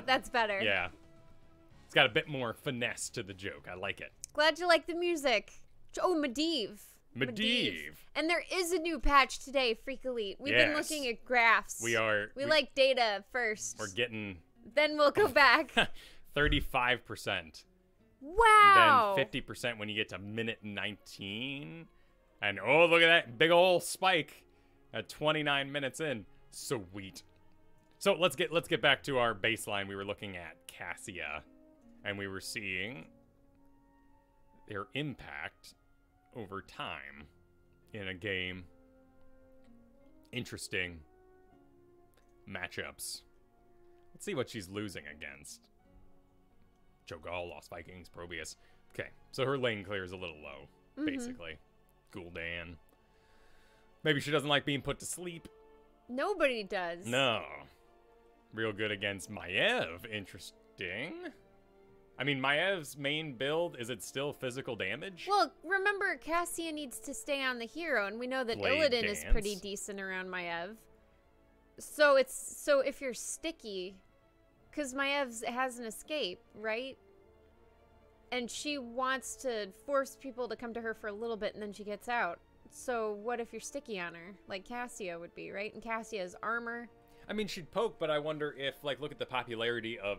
That's better. Yeah. It's got a bit more finesse to the joke. I like it. Glad you like the music. Oh, Medivh. And there is a new patch today, Freak Elite. We've been looking at graphs. We like data first. We're getting... Then we'll go back. 35%. Wow. And then 50% when you get to minute 19. And oh, look at that big old spike at 29 minutes in. Sweet. So let's get back to our baseline. We were looking at Cassia, and we were seeing their impact over time in a game. Interesting matchups. Let's see what she's losing against. Cho'Gall, Lost Vikings, Probius. Okay, so her lane clear is a little low, basically. Gul'dan. Maybe she doesn't like being put to sleep. Nobody does. No. Real good against Maiev. Interesting. I mean, Maev's main build, is it still physical damage? Well, remember, Cassia needs to stay on the hero, and we know that Blade Illidan is pretty decent around Maiev. So if you're sticky, because Maiev has an escape, right? And she wants to force people to come to her for a little bit, and then she gets out. So what if you're sticky on her, like Cassia would be, right? And Cassia's armor. I mean, she'd poke, but I wonder if, like, look at the popularity of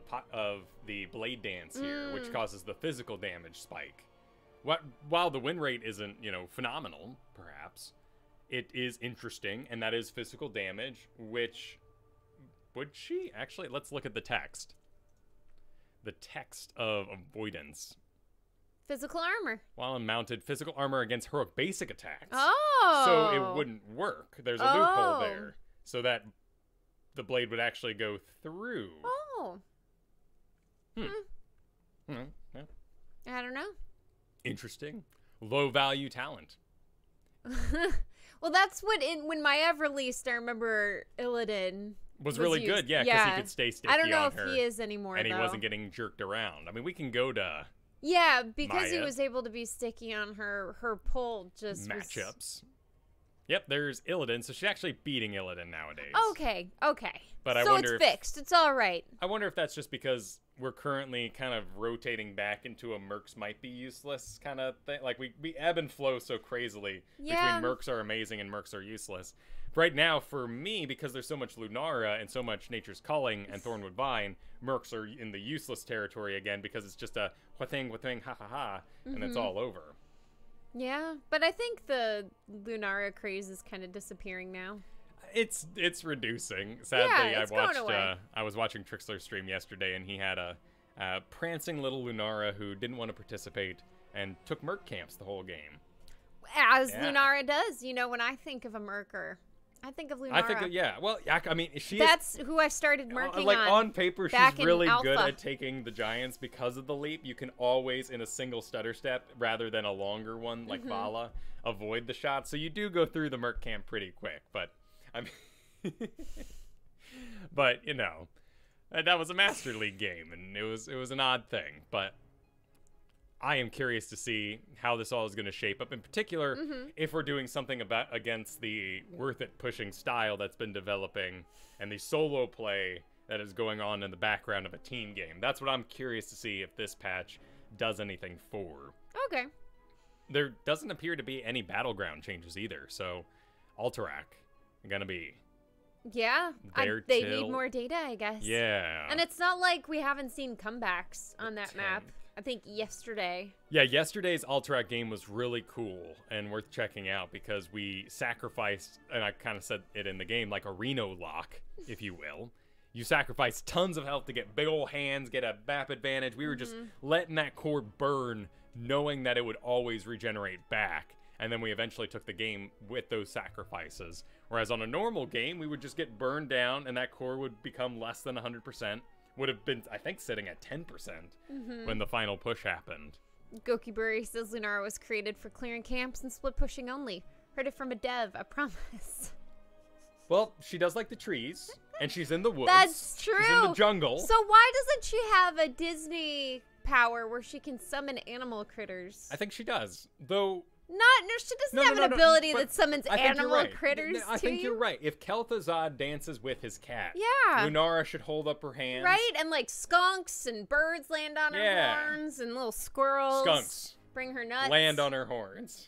the Blade Dance here, which causes the physical damage spike. While the win rate isn't, you know, phenomenal, perhaps, it is interesting, and that is physical damage, which... Would she? Actually, let's look at the text. The text of Avoidance. Physical armor. While mounted, physical armor against heroic basic attacks. Oh! So it wouldn't work. There's a loophole there. So that... the blade would actually go through. Oh. Yeah. I don't know. Interesting. Low value talent. Well, that's what when Maiev released, I remember Illidan was really used. good, yeah, because he could stay sticky on her. I don't know if he is anymore, and though. he wasn't getting jerked around. I mean, we can go to yeah, because he Maiev. Was able to be sticky on her. Her pull just matchups. Yep, there's Illidan, so she's actually beating Illidan nowadays. Okay. But so it's fixed. It's all right. I wonder if that's just because we're currently kind of rotating back into a Mercs might be useless kind of thing. Like, we ebb and flow so crazily between Mercs are amazing and Mercs are useless. Right now, for me, because there's so much Lunara and so much Nature's Calling and Thornwood Vine, Mercs are in the useless territory again because it's just a wha-thing, ha-ha-ha, and it's all over. Yeah, but I think the Lunara craze is kind of disappearing now. It's reducing. Sadly, yeah, it's going away. I was watching Trixler's stream yesterday, and he had a prancing little Lunara who didn't want to participate and took Merc camps the whole game. As Lunara does. You know, when I think of a Mercer, I think of Lunara. I think, well, I mean, that's who I started Mercing like, on paper, she's really Alpha. good at taking the Giants because of the leap. You can always, in a single stutter step, rather than a longer one like Vala, avoid the shot. So you do go through the Merc camp pretty quick, but... I mean, but you know, that was a Master League game, and it was an odd thing. But I am curious to see how this all is going to shape up. In particular, if we're doing something against the worth it pushing style that's been developing, and the solo play that is going on in the background of a team game. That's what I'm curious to see if this patch does anything for. Okay. There doesn't appear to be any battleground changes either, so Alterac. Gonna be they need more data, I guess. Yeah, and it's not like we haven't seen comebacks on that map. I think yesterday. Yeah, yesterday's Alterac game was really cool and worth checking out because we sacrificed, and I kind of said it in the game, like a Reno lock, if you will. You sacrifice tons of health to get big old hands, get a map advantage. We were just letting that core burn, knowing that it would always regenerate back. And then we eventually took the game with those sacrifices. Whereas on a normal game, we would just get burned down and that core would become less than 100%. Would have been, I think, sitting at 10% when the final push happened. Gokiburi says Lunara was created for clearing camps and split pushing only. Heard it from a dev, I promise. Well, she does like the trees, and she's in the woods. That's true. She's in the jungle. So why doesn't she have a Disney power where she can summon animal critters? I think she does. Though, No, she doesn't have an ability that summons animal critters I think you're right. If Kel'Thuzad dances with his cat, yeah, Lunara should hold up her hands. Right? And like skunks and birds land on her horns, and little squirrels. Skunks. Bring her nuts. Land on her horns.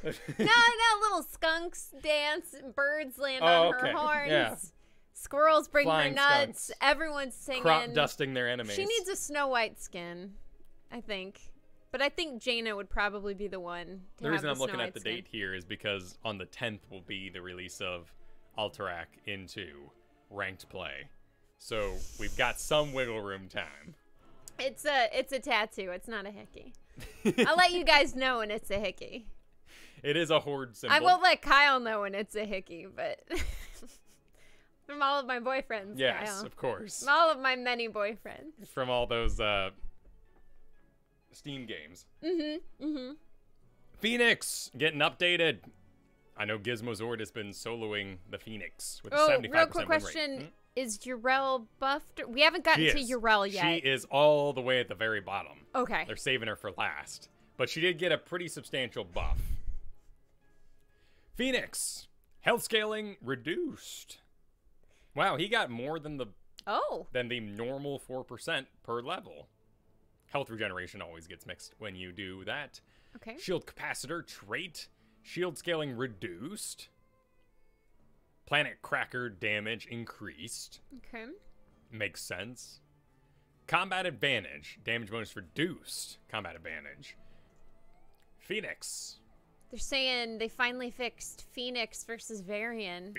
no, little skunks dance, and birds land on her horns. Yeah. Squirrels bring Flying her nuts. skunks. Everyone's singing. Crop dusting their enemies. She needs a Snow White skin, I think. But I think Jaina would probably be the one to The reason have I'm looking at the skin. date here is because on the 10th will be the release of Alterac into ranked play. So we've got some wiggle room time. It's a tattoo. It's not a hickey. I'll let you guys know when it's a hickey. It is a horde symbol. I won't let Kyle know when it's a hickey, but from all of my boyfriends, yes, Kyle. of course. From all of my many boyfriends. From all those Steam games. Phoenix getting updated. I know Gizmozord has been soloing the Phoenix with a 75% real quick win question. rate. Is Yrel buffed? We haven't gotten to Yrel yet. She is all the way at the very bottom. Okay. They're saving her for last. But she did get a pretty substantial buff. Phoenix. Health scaling reduced. Wow, he got more than the normal 4% per level. Health regeneration always gets mixed when you do that. Okay. Shield capacitor trait. Shield scaling reduced. Planet cracker damage increased. Okay. Makes sense. Combat advantage. Damage bonus reduced. Combat advantage. Phoenix. They're saying they finally fixed Phoenix versus Varian.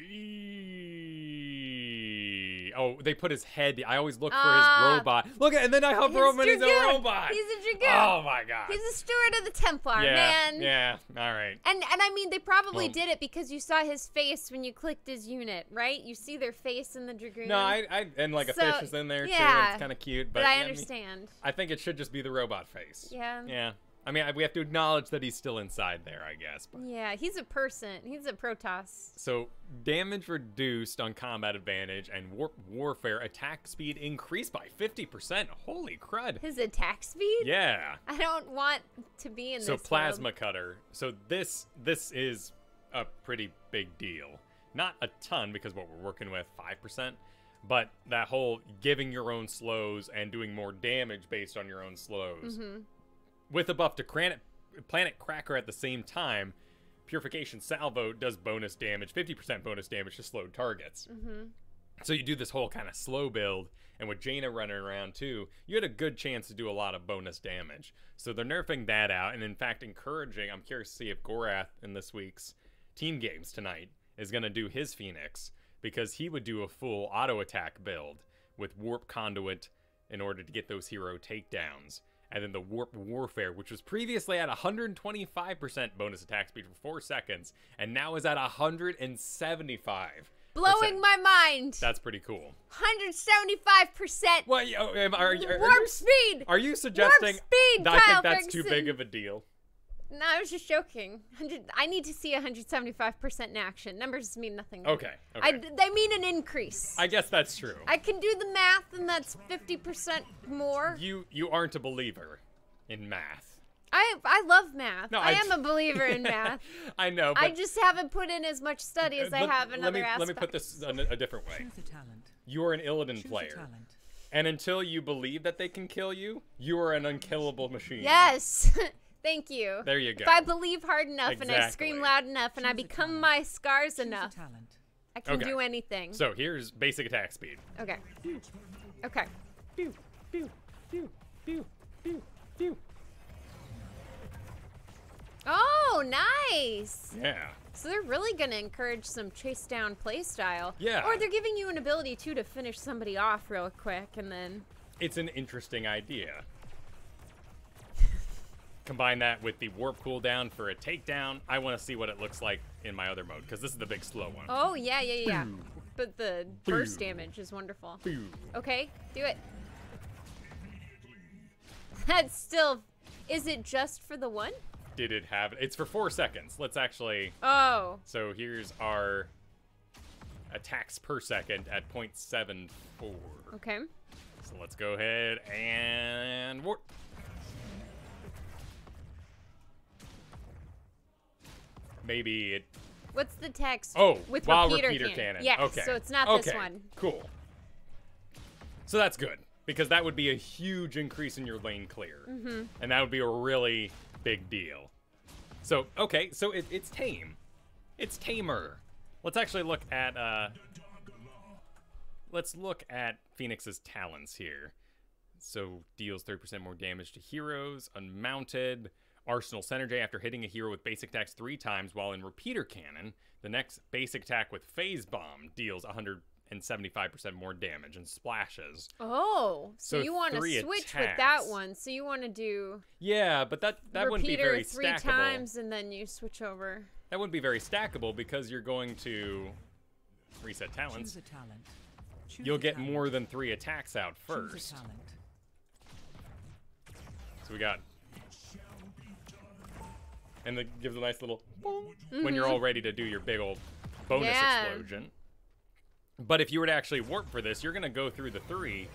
Oh, they put his head. I always look for his robot. Look at, and then I hover over and he's a robot. He's a Dragoon. Oh my god. He's a steward of the Templar, man. Yeah. All right. And I mean, they probably did it because you saw his face when you clicked his unit, right? You see their face in the Dragoon. No, and like a fish is in there too. Yeah, And it's kind of cute, but I understand. I think it should just be the robot face. Yeah. Yeah. I mean, we have to acknowledge that he's still inside there, I guess. But. Yeah, he's a person. He's a Protoss. So, damage reduced on combat advantage and warfare attack speed increased by 50%. Holy crud. His attack speed? Yeah. I don't want to be in this plasma world. cutter. So this is a pretty big deal. Not a ton because what we're working with 5%, but that whole giving your own slows and doing more damage based on your own slows. With a buff to Planet Cracker at the same time, Purification Salvo does bonus damage, 50% bonus damage to slowed targets. So you do this whole kind of slow build, and with Jaina running around too, you had a good chance to do a lot of bonus damage. So they're nerfing that out, and in fact encouraging, I'm curious to see if Gorath in this week's team games tonight is going to do his Phoenix, because he would do a full auto attack build with Warp Conduit in order to get those hero takedowns. And then the Warp Warfare, which was previously at 125% bonus attack speed for 4 seconds, and now is at 175%. Blowing my mind. That's pretty cool. 175%. What? Warp speed. Are you suggesting Warp speed, that I Kyle think that's Ferguson. too big of a deal? No, I was just joking. I need to see 175% in action. Numbers mean nothing. Okay. They mean an increase. I guess that's true. I can do the math, and that's 50% more. You aren't a believer in math. I love math. No, I am a believer in math. I know, but I just haven't put in as much study as I have in other aspects. Let me put this a different way. You are an Illidan player. And until you believe that they can kill you, you are an unkillable machine. Yes. Thank you. There you go. If I believe hard enough and I scream loud enough and I become my scars enough, I can do anything. So here's basic attack speed. Okay. Okay. Pew, pew, pew, pew, pew, pew. Oh, nice. Yeah. So they're really going to encourage some chase down play style. Yeah. Or they're giving you an ability, too, to finish somebody off real quick and then... It's an interesting idea. Combine that with the warp cooldown for a takedown. I want to see what it looks like in my other mode, because this is the big slow one. Oh, yeah. But the burst damage is wonderful. Okay, do it. That's still... Is it just for the one? Did it have... It's for 4 seconds. Let's actually... Oh. So here's our attacks per second at 0.74. Okay. So let's go ahead and warp. maybe it... What's the text? Oh, with while repeater cannon. Yes, okay. so it's not this one. Cool. So that's good, because that would be a huge increase in your lane clear. And that would be a really big deal. So, okay, so it's tame. It's tamer. Let's actually look at, let's look at Phoenix's talents here. So, deals 30% more damage to heroes, unmounted, Arsenal Synergy after hitting a hero with basic attacks 3 times while in repeater cannon. The next basic attack with phase bomb deals 175% more damage and splashes. Oh, so you want to switch attacks. with that one. So you want to do... Yeah, but that wouldn't be very repeater 3 stackable. times and then you switch over. That wouldn't be very stackable because you're going to reset talents. Choose a talent. Choose You'll a get talent. more than 3 attacks out Choose a first. talent. So we got... And it gives a nice little boom when you're all ready to do your big old bonus explosion. But if you were to actually warp for this, you're going to go through the 3.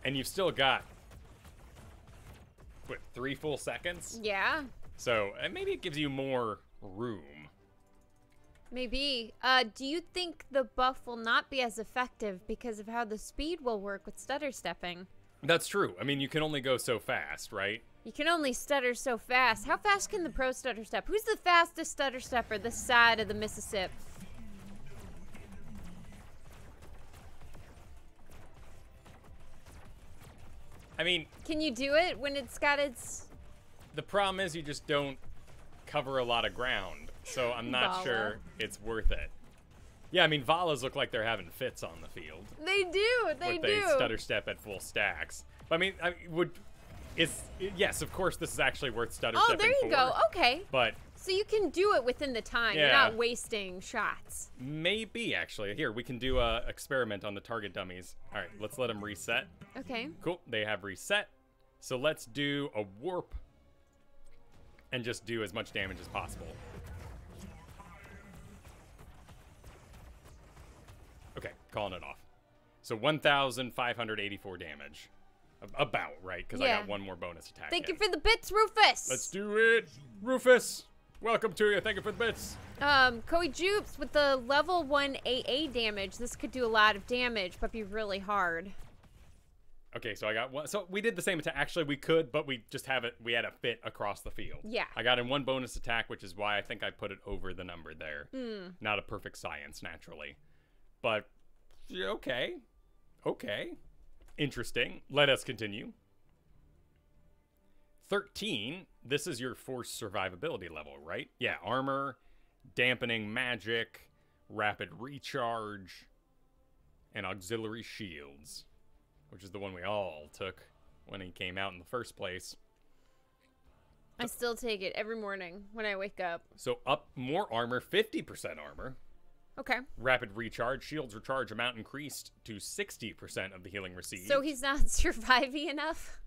And you've still got, what, 3 full seconds? Yeah. So maybe it gives you more room. Maybe. Do you think the buff will not be as effective because of how the speed will work with stutter stepping? That's true. I mean, you can only go so fast, right? You can only stutter so fast. How fast can the pro stutter step? Who's the fastest stutter stepper this side of the Mississippi? I mean... Can you do it when it's got its... The problem is you just don't cover a lot of ground. So I'm not Vala. sure it's worth it. Yeah, I mean, Valas look like they're having fits on the field. They do. They With do. they stutter step at full stacks. But I mean, yes, of course, this is actually worth stutter Oh, stepping there you go. Okay. But So you can do it within the time. You're Yeah. not wasting shots. maybe, actually. Here, we can do a experiment on the target dummies. All right, let's let them reset. Okay. Cool, they have reset. So let's do a warp and just do as much damage as possible. Okay, calling it off. So 1,584 damage. About, right? Because I Yeah. got one more bonus attack. Thank in. you for the bits, Rufus. Let's do it. Rufus, welcome to you. Thank you for the bits. Koi Jupes with the level 1 AA damage. This could do a lot of damage, but be really hard. Okay, so I got one. So we did the same attack. Actually, we could, but we just have it. We had a fit across the field. Yeah. I got in one bonus attack, which is why I think I put it over the number there. Not a perfect science, naturally. But, yeah, okay. Okay. Interesting. Let us continue. 13. This is your force survivability level, right? Yeah, armor, dampening magic, rapid recharge, and auxiliary shields, which is the one we all took when he came out in the first place. I still take it every morning when I wake up. So up more armor, 50% armor. Okay. Rapid recharge, shields recharge amount increased to 60% of the healing received. So he's not surviving enough?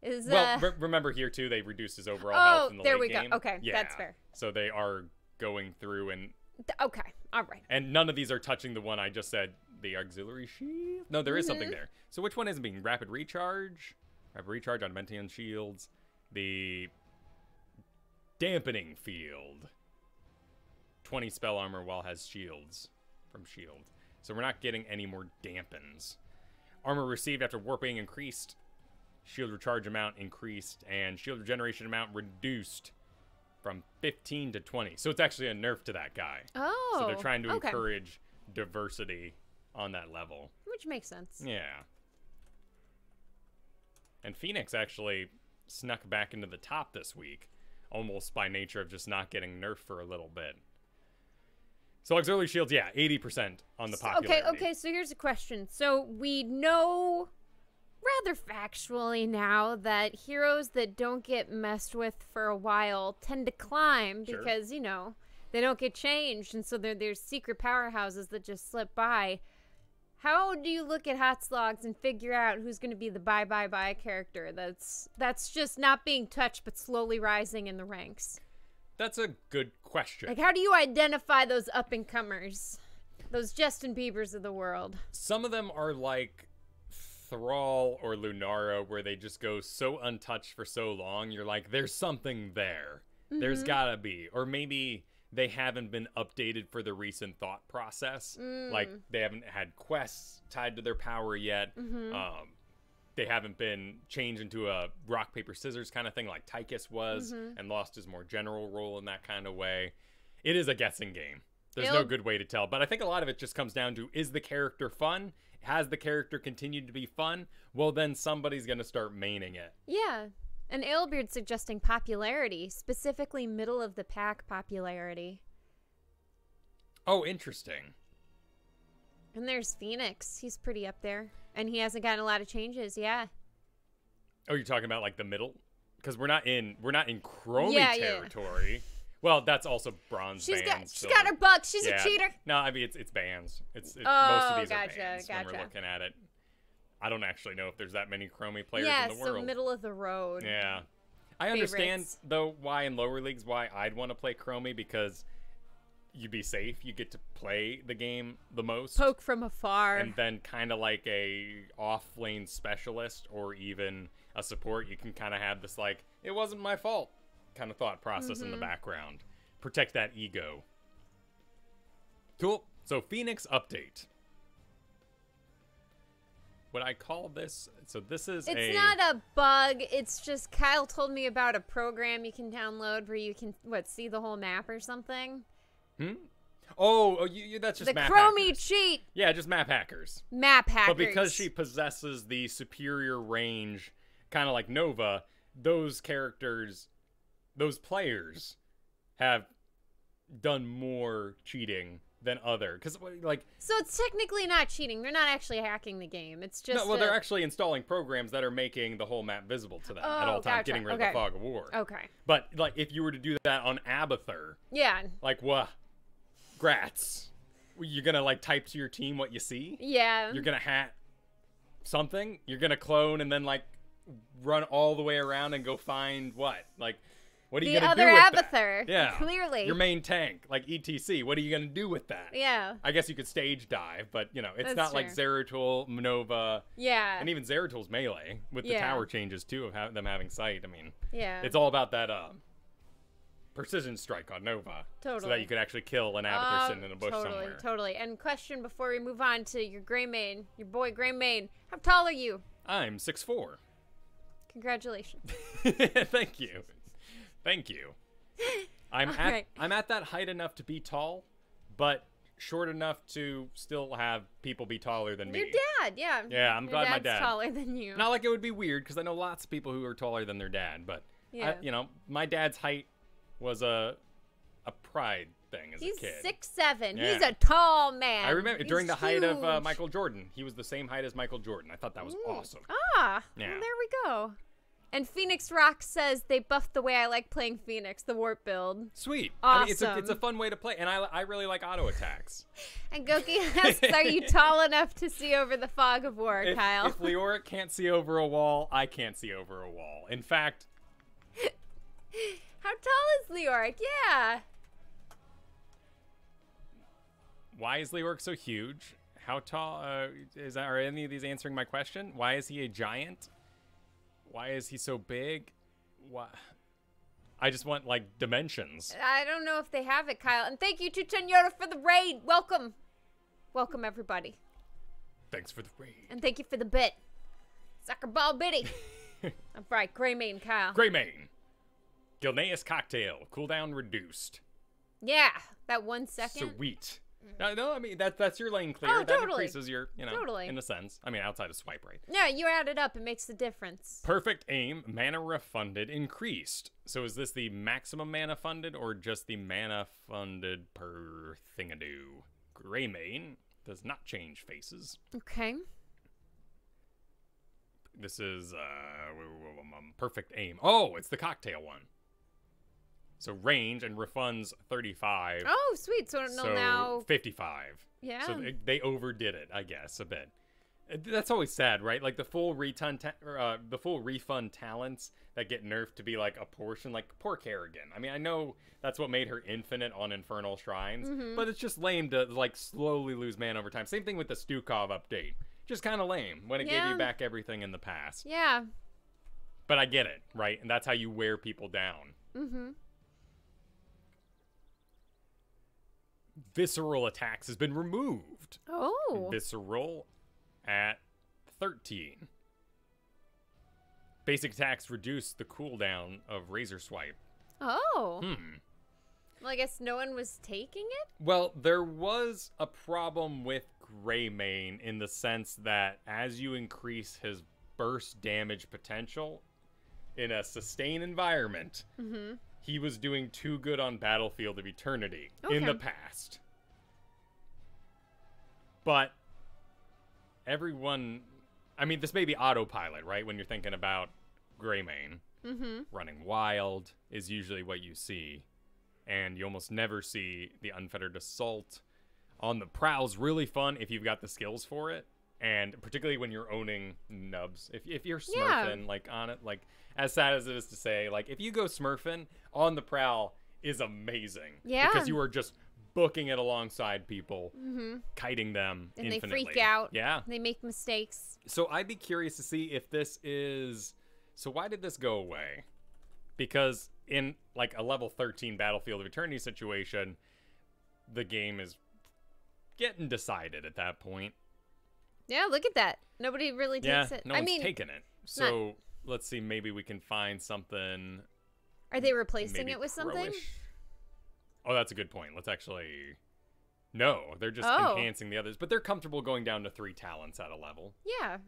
Well, remember here too, they reduced his overall health in the there late we go. game. Okay, Yeah. that's fair. So they are going through and Okay, all right. and none of these are touching the one I just said, the auxiliary shield. No, there is something there. So which one is it being? Rapid recharge on Mentian shields, the dampening field. 20 spell armor while has shields from shield. So we're not getting any more dampens. Armor received after warping increased. Shield recharge amount increased. And shield regeneration amount reduced from 15 to 20. So it's actually a nerf to that guy. Oh, So they're trying to okay. encourage diversity on that level. Which makes sense. Yeah. And Phoenix actually snuck back into the top this week. Almost by nature of just not getting nerfed for a little bit. So auxiliary shields, yeah, 80% on the popularity. Okay, so here's a question. So we know rather factually now that heroes that don't get messed with for a while tend to climb Sure. because, you know, they don't get changed. And so there's secret powerhouses that just slip by. How do you look at hot slogs and figure out who's going to be the bye character that's just not being touched but slowly rising in the ranks? That's a good question. Like, how do you identify those up-and-comers? Those Justin Biebers of the world. Some of them are like Thrall or Lunara, where they just go so untouched for so long, you're like, there's something there. There's gotta be. Or maybe they haven't been updated for the recent thought process. Like, they haven't had quests tied to their power yet. They haven't been changed into a rock, paper, scissors kind of thing like Tychus was and lost his more general role in that kind of way. It is a guessing game. There's no good way to tell. But I think a lot of it just comes down to, is the character fun? Has the character continued to be fun? Well, then somebody's going to start maining it. Yeah. And Alebeard's suggesting popularity, specifically middle of the pack popularity. Oh, interesting. And there's Phoenix. He's pretty up there. And he hasn't gotten a lot of changes, yeah. Oh, you're talking about like the middle? Because we're not in Chromie territory. Yeah. Well, that's also bronze bands. She's got her buck. She's a cheater. No, I mean it's bands. Most of these are bands when we're looking at it. I don't actually know if there's that many Chromie players in the world. Yeah, so middle of the road. Yeah. I understand, though, why in lower leagues, why I'd want to play Chromie, because you'd be safe. You get to play the game the most. Poke from afar. And then kind of like a off-lane specialist or even a support, you can kind of have this, like, it wasn't my fault kind of thought process in the background. Protect that ego. Cool. So, Phoenix update. What I call this, so this is It's not a bug. It's just Kyle told me about a program you can download where you can, see the whole map or something? Oh, that's just the map Chromie hackers. Cheat. Yeah, just map hackers. Map hackers. But because she possesses the superior range, kind of like Nova, those characters, those players have done more cheating than other, because like, so it's technically not cheating. They're not actually hacking the game. It's just they're actually installing programs that are making the whole map visible to them at all times, getting rid of the fog of war. Okay. But like, if you were to do that on Abathur, like what? Grats. You're gonna like type to your team what you see. Yeah. You're gonna hack something. You're gonna clone and then like run all the way around and go find what? Like, what are you gonna do with that? The other Abathur. Yeah. Clearly. Your main tank, like ETC. What are you gonna do with that? Yeah. I guess you could stage dive, but you know, it's That's not true. like Zeratul, Nova. Yeah. And even Zeratul's melee with the tower changes too of them having sight. I mean, it's all about that precision strike on Nova. Totally. So that you could actually kill an Abathur sitting in a bush somewhere. Totally. And question before we move on to your Greymane, your boy Greymane. How tall are you? I'm 6'4". Congratulations. Thank you. Thank you. I'm at that height enough to be tall, but short enough to still have people be taller than me. Your dad, yeah. Yeah, I'm glad my dad. Taller than you. Not like it would be weird, because I know lots of people who are taller than their dad, but my dad's height was a pride thing as a kid. He's 6'7". Yeah. He's a tall man. I remember during the height huge. of Michael Jordan, he was the same height as Michael Jordan. I thought that was awesome. Well, there we go. And Phoenix Rock says they buffed the way I like playing Phoenix, the warp build. Sweet. Awesome. I mean, it's a fun way to play, and I really like auto attacks. And Goki asks, are you tall enough to see over the fog of war, Kyle? If Leoric can't see over a wall, I can't see over a wall. In fact... How tall is Leoric? Yeah. Why is Leoric so huge? How tall are any of these answering my question? Why is he a giant? Why is he so big? Why? I just want like dimensions. I don't know if they have it, Kyle. And thank you to Tenyota for the raid. Welcome. Welcome, everybody. Thanks for the raid. And thank you for the bit. Soccer ball bitty. All right, Greymane, Kyle. Greymane. Gilneas cocktail. Cooldown reduced. Yeah, that 1 second. Sweet. No, I mean, that's your lane clear. Oh, totally. That increases your, Totally. in a sense. I mean, outside of swipe rate. Yeah, you add it up. It makes the difference. Perfect aim, mana refunded, increased. So is this the maximum mana funded or just the mana funded per thingadoo? Greymane does not change faces. Okay. This is perfect aim. Oh, it's the cocktail one. So range and refunds 35. Oh, sweet. So now 55. Yeah. So they overdid it, I guess, a bit. That's always sad, right? Like the full refund talents that get nerfed to be like a portion, like poor Kerrigan. I mean, I know that's what made her infinite on Infernal Shrines, but it's just lame to like slowly lose mana over time. Same thing with the Stukov update. Just kind of lame when it gave you back everything in the past. Yeah. But I get it, right? And that's how you wear people down. visceral attacks has been removed. Oh. Visceral at 13. Basic attacks reduce the cooldown of Razor Swipe. Oh. Well, I guess no one was taking it? Well, there was a problem with Greymane in the sense that as you increase his burst damage potential in a sustained environment, he was doing too good on Battlefield of Eternity in the past. But everyone... I mean, this may be autopilot, right? When you're thinking about Greymane. Running Wild is usually what you see. And you almost never see the Unfettered Assault. On the Prowl's really fun if you've got the skills for it. And particularly when you're owning nubs. If you're smurfing, like, on it, like, as sad as it is to say, like, if you go smurfing, On the Prowl is amazing. Yeah. Because you are just booking it alongside people, kiting them and infinitely. they freak out. Yeah. They make mistakes. So I'd be curious to see if this is... So why did this go away? Because in, like, a level 13 Battlefield of Eternity situation, the game is getting decided at that point. Yeah, look at that. Nobody really takes it. No one's taking it. So let's see, maybe we can find something. Are they replacing it with something? Oh, that's a good point. Let's actually... No, they're just enhancing the others. But they're comfortable going down to 3 talents at a level. Yeah.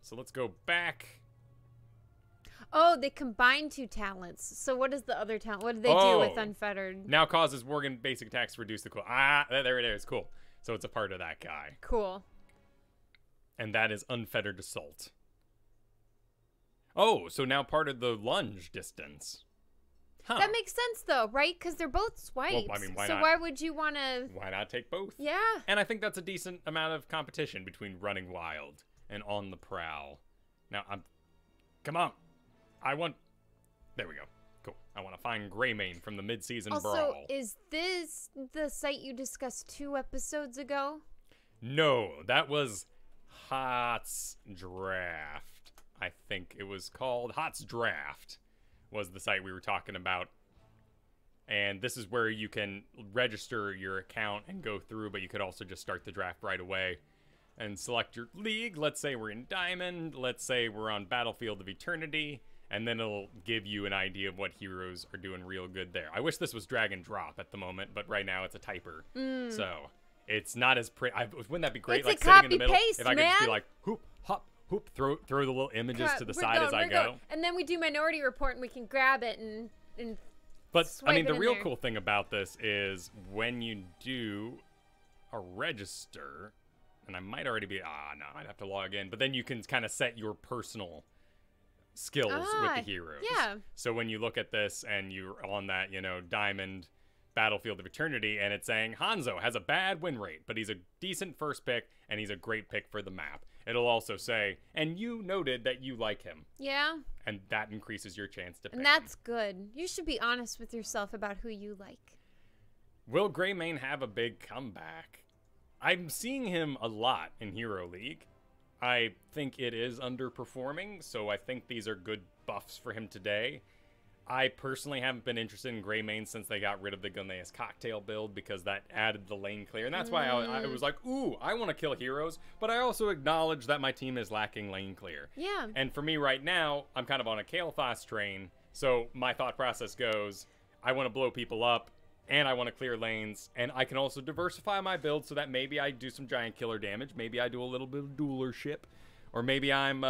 So let's go back. Oh, they combine 2 talents. So what is the other talent? What did they do with Unfettered? Now causes Worgen basic attacks to reduce the cool. There it is. Cool. So it's a part of that guy. Cool. And that is Unfettered Assault. Oh, so now part of the lunge distance. Huh. That makes sense, though, right? Because they're both swipes. Well, I mean, why not? Why would you want to... Why not take both? Yeah. And I think that's a decent amount of competition between Running Wild and On the Prowl. Now, come on. There we go. Cool. I want to find Greymane from the mid-season brawl. Also, is this the site you discussed 2 episodes ago? No, that was Hot's Draft. I think it was called Hot's Draft was the site we were talking about. And this is where you can register your account and go through, but you could also just start the draft right away and select your league. Let's say we're in Diamond. Let's say we're on Battlefield of Eternity. And then it'll give you an idea of what heroes are doing real good there. I wish this was drag and drop at the moment, but right now it's a typer. So it's not as pretty. Wouldn't that be great? It's like a sitting in the middle. copy-paste, if I could just be like, hoop, hop, hoop, throw the little images to the side as I go. And then we do Minority Report and we can grab it and But, I mean, the real there. cool thing about this is when you do a register, and I might already be, no, I'd have to log in, but then you can kind of set your personal skills with the heroes. Yeah. So when you look at this and you're on that, Diamond Battlefield of Eternity, and it's saying Hanzo has a bad win rate, but he's a decent first pick, and he's a great pick for the map. It'll also say, and you noted that you like him. Yeah. And that increases your chance to pick And that's good. You should be honest with yourself about who you like. Will Greymane have a big comeback? I'm seeing him a lot in Hero League. I think it is underperforming, so I think these are good buffs for him today. I personally haven't been interested in Greymane since they got rid of the Gunneus cocktail build because that added the lane clear. And that's why I was like, ooh, I want to kill heroes, but I also acknowledge that my team is lacking lane clear. Yeah. And for me right now, I'm kind of on a Kael'thas train, so my thought process goes, I want to blow people up, and I want to clear lanes, and I can also diversify my build so that maybe I do some giant killer damage, maybe I do a little bit of duelership, or maybe I'm,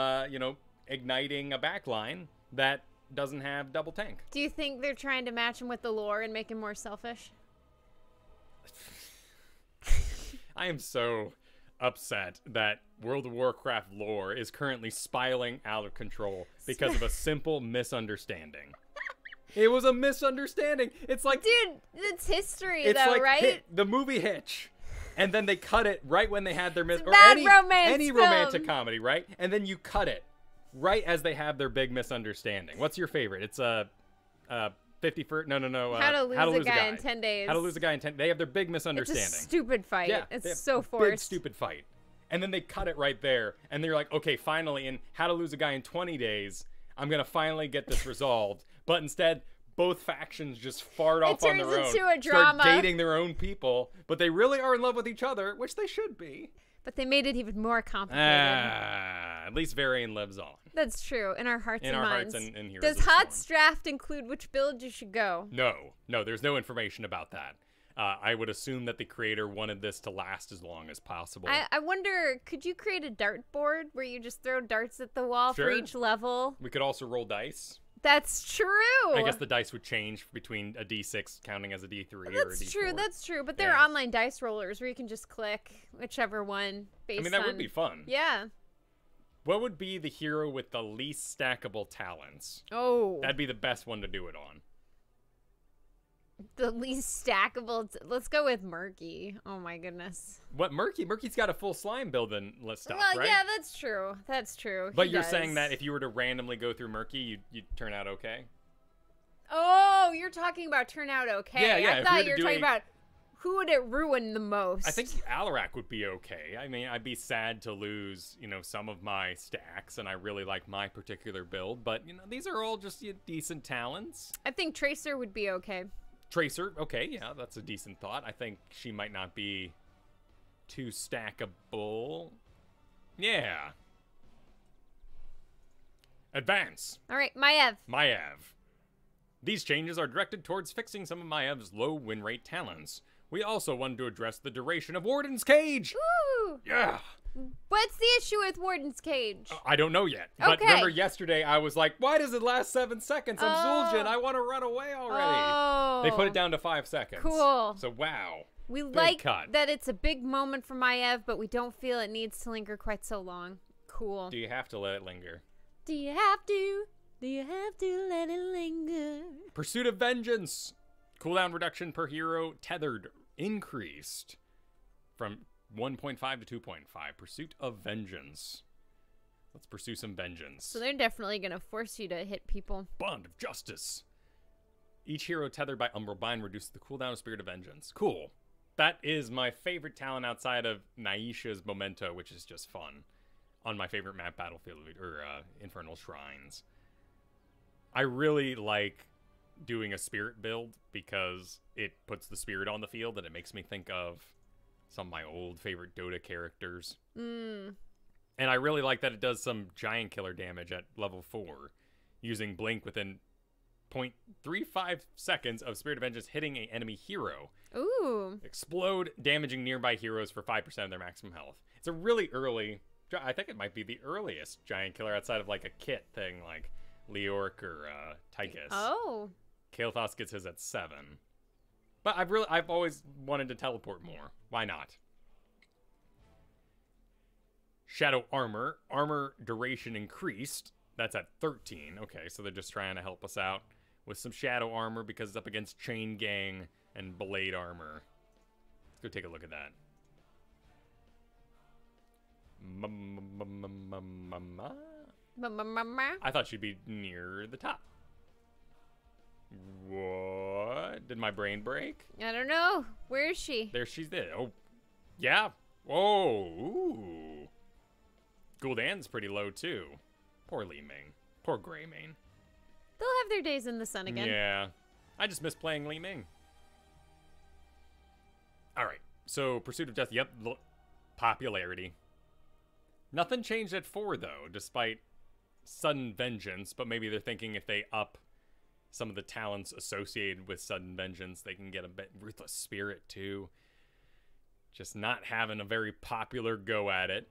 igniting a backline that doesn't have double tank. Do you think they're trying to match him with the lore and make him more selfish? I am so upset that World of Warcraft lore is currently spiraling out of control because of a simple misunderstanding. It was a misunderstanding. It's like, dude, it's history, it's though, like right? The movie Hitch, and then they cut it right when they had their any film. romantic comedy, right? And then you cut it right as they have their big misunderstanding. What's your favorite? It's a 50 for no. How to lose a guy in 10 days. How to lose a guy in 10. They have their big misunderstanding. It's a stupid fight. Yeah, it's so forced. Big stupid fight. And then they cut it right there, and they're like, okay, finally, in How to Lose a Guy in 20 Days, I'm gonna finally get this resolved. But instead, both factions just fart off on their own. It turns into a drama. Start dating their own people, but they really are in love with each other, which they should be. But they made it even more complicated. At least Varian lives on. That's true. In our hearts and minds. In our hearts and Heroes Does of the HOTS Storm. draft include which build you should go? No, there's no information about that. I would assume that the creator wanted this to last as long as possible. I wonder, could you create a dartboard where you just throw darts at the wall for each level? We could also roll dice. That's true. I guess the dice would change between a D6 counting as a D3 or a D4. That's true. But there are online dice rollers where you can just click whichever one based on... that would be fun. Yeah. What would be the hero with the least stackable talents? Oh. That'd be the best one to do it on. The least stackable... Let's go with Murky. Oh, my goodness. What, Murky? Murky's got a full slime build and stuff, well, right? Yeah, that's true. That's true. But you're saying that if you were to randomly go through Murky, you'd turn out okay? Oh, you're talking about turn out okay. Yeah. I thought you were talking about who would it ruin the most. I think Alarak would be okay. I mean, I'd be sad to lose, some of my stacks, and I really like my particular build. But, these are all just decent talents. I think Tracer would be okay. Tracer, okay, yeah, that's a decent thought. I think she might not be too stackable. Yeah. Advance. All right, Maev. These changes are directed towards fixing some of Maev's low win rate talents. We also wanted to address the duration of Warden's Cage. Ooh. Yeah. What's the issue with Warden's Cage? I don't know yet. But remember yesterday I was like, why does it last 7 seconds? I'm Zul'jin. I want to run away already. Oh. They put it down to 5 seconds. Cool. So, wow. We Big like cut. that it's a big moment for Maev, but we don't feel it needs to linger quite so long. Cool. Do you have to let it linger? Do you have to? Do you have to let it linger? Pursuit of Vengeance. Cooldown reduction per hero tethered increased from 1.5 to 2.5. Pursuit of Vengeance. Let's pursue some vengeance. So they're definitely going to force you to hit people. Bond of Justice. Each hero tethered by Umbral Bind reduces the cooldown of Spirit of Vengeance. Cool. That is my favorite talent outside of Naisha's Memento, which is just fun. On my favorite map, Battlefield, or Infernal Shrines. I really like doing a spirit build because it puts the spirit on the field and it makes me think of some of my old favorite Dota characters. And I really like that it does some giant killer damage at level 4 using Blink within 0.35 seconds of Spirit of Vengeance hitting an enemy hero. Ooh. Explode, damaging nearby heroes for 5% of their maximum health. It's a really early... I think it might be the earliest giant killer outside of like a kit thing like Leoric or Tychus. Oh. Kael'thas gets his at 7. But I've always wanted to teleport more. Why not? Shadow Armor. Armor duration increased. That's at 13. Okay, so they're just trying to help us out with some Shadow Armor because it's up against Chain Gang and Blade Armor. Let's go take a look at that. I thought she'd be near the top. What? Did my brain break? I don't know. Where is she? There she's there. Oh, yeah. Whoa. Ooh. Gul'dan's pretty low, too. Poor Li Ming. Poor Greymane. They'll have their days in the sun again. Yeah. I just miss playing Li Ming. Alright. So, Pursuit of Death. Yep. Popularity. Nothing changed at 4, though, despite Sudden Vengeance. But maybe they're thinking if they up some of the talents associated with Sudden Vengeance, they can get a bit Ruthless Spirit, too. Just not having a very popular go at it.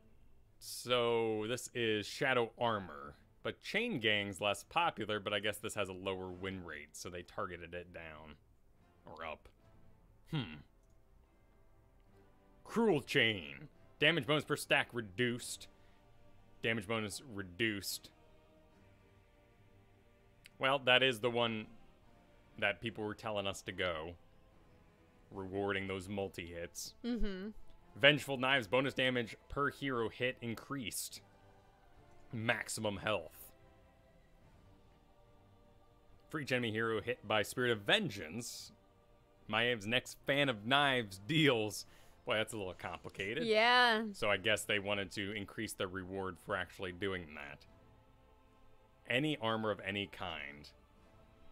So, this is Shadow Armor. But Chain Gang's less popular, but I guess this has a lower win rate, so they targeted it down. Or up. Cruel Chain. Damage bonus per stack reduced. Damage bonus reduced. Well, that is the one that people were telling us to go. Rewarding those multi-hits. Vengeful Knives. Bonus damage per hero hit increased. Maximum health. For each enemy hero hit by Spirit of Vengeance, Maev's next fan of knives deals... Boy, that's a little complicated. Yeah. So I guess they wanted to increase the reward for actually doing that. Any armor of any kind.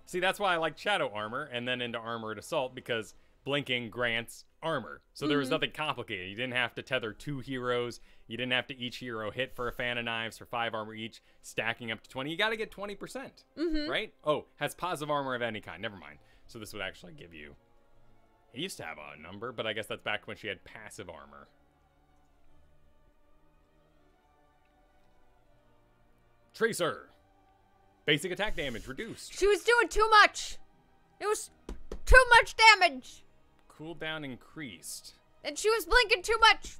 See, that's why I like Shadow Armor and then into Armored Assault, because blinking grants armor. So there was nothing complicated. You didn't have to tether 2 heroes. You didn't have to each hero hit for a fan of knives for 5 armor each, stacking up to 20. You got to get 20%, right? Oh, has positive armor of any kind. Never mind. So this would actually give you... It used to have a number, but I guess that's back when she had passive armor. Tracer. Basic attack damage reduced. She was doing too much. It was too much damage. Cooldown increased. And she was blinking too much.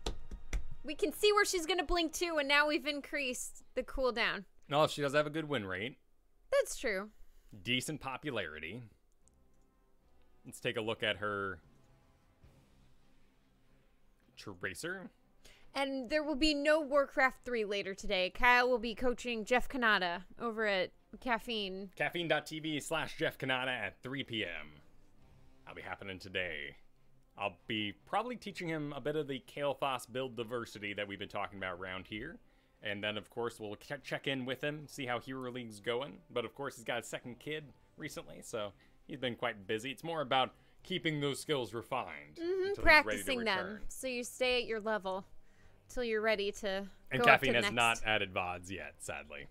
We can see where she's going to blink too, and now we've increased the cooldown. No, she does have a good win rate. That's true. Decent popularity. Let's take a look at her Tracer. And there will be no Warcraft 3 later today. Kyle will be coaching Jeff Kanata over at Caffeine. Caffeine.tv/Jeff Kanata at 3 p.m. I'll be happening today. I'll be probably teaching him a bit of the Kael'thas build diversity that we've been talking about around here. And then, of course, we'll check in with him, see how Hero League's going. But, of course, he's got a second kid recently, so he's been quite busy. It's more about keeping those skills refined. Practicing them, so you stay at your level until you're ready to And go Caffeine up to has the not next. added VODs yet, sadly.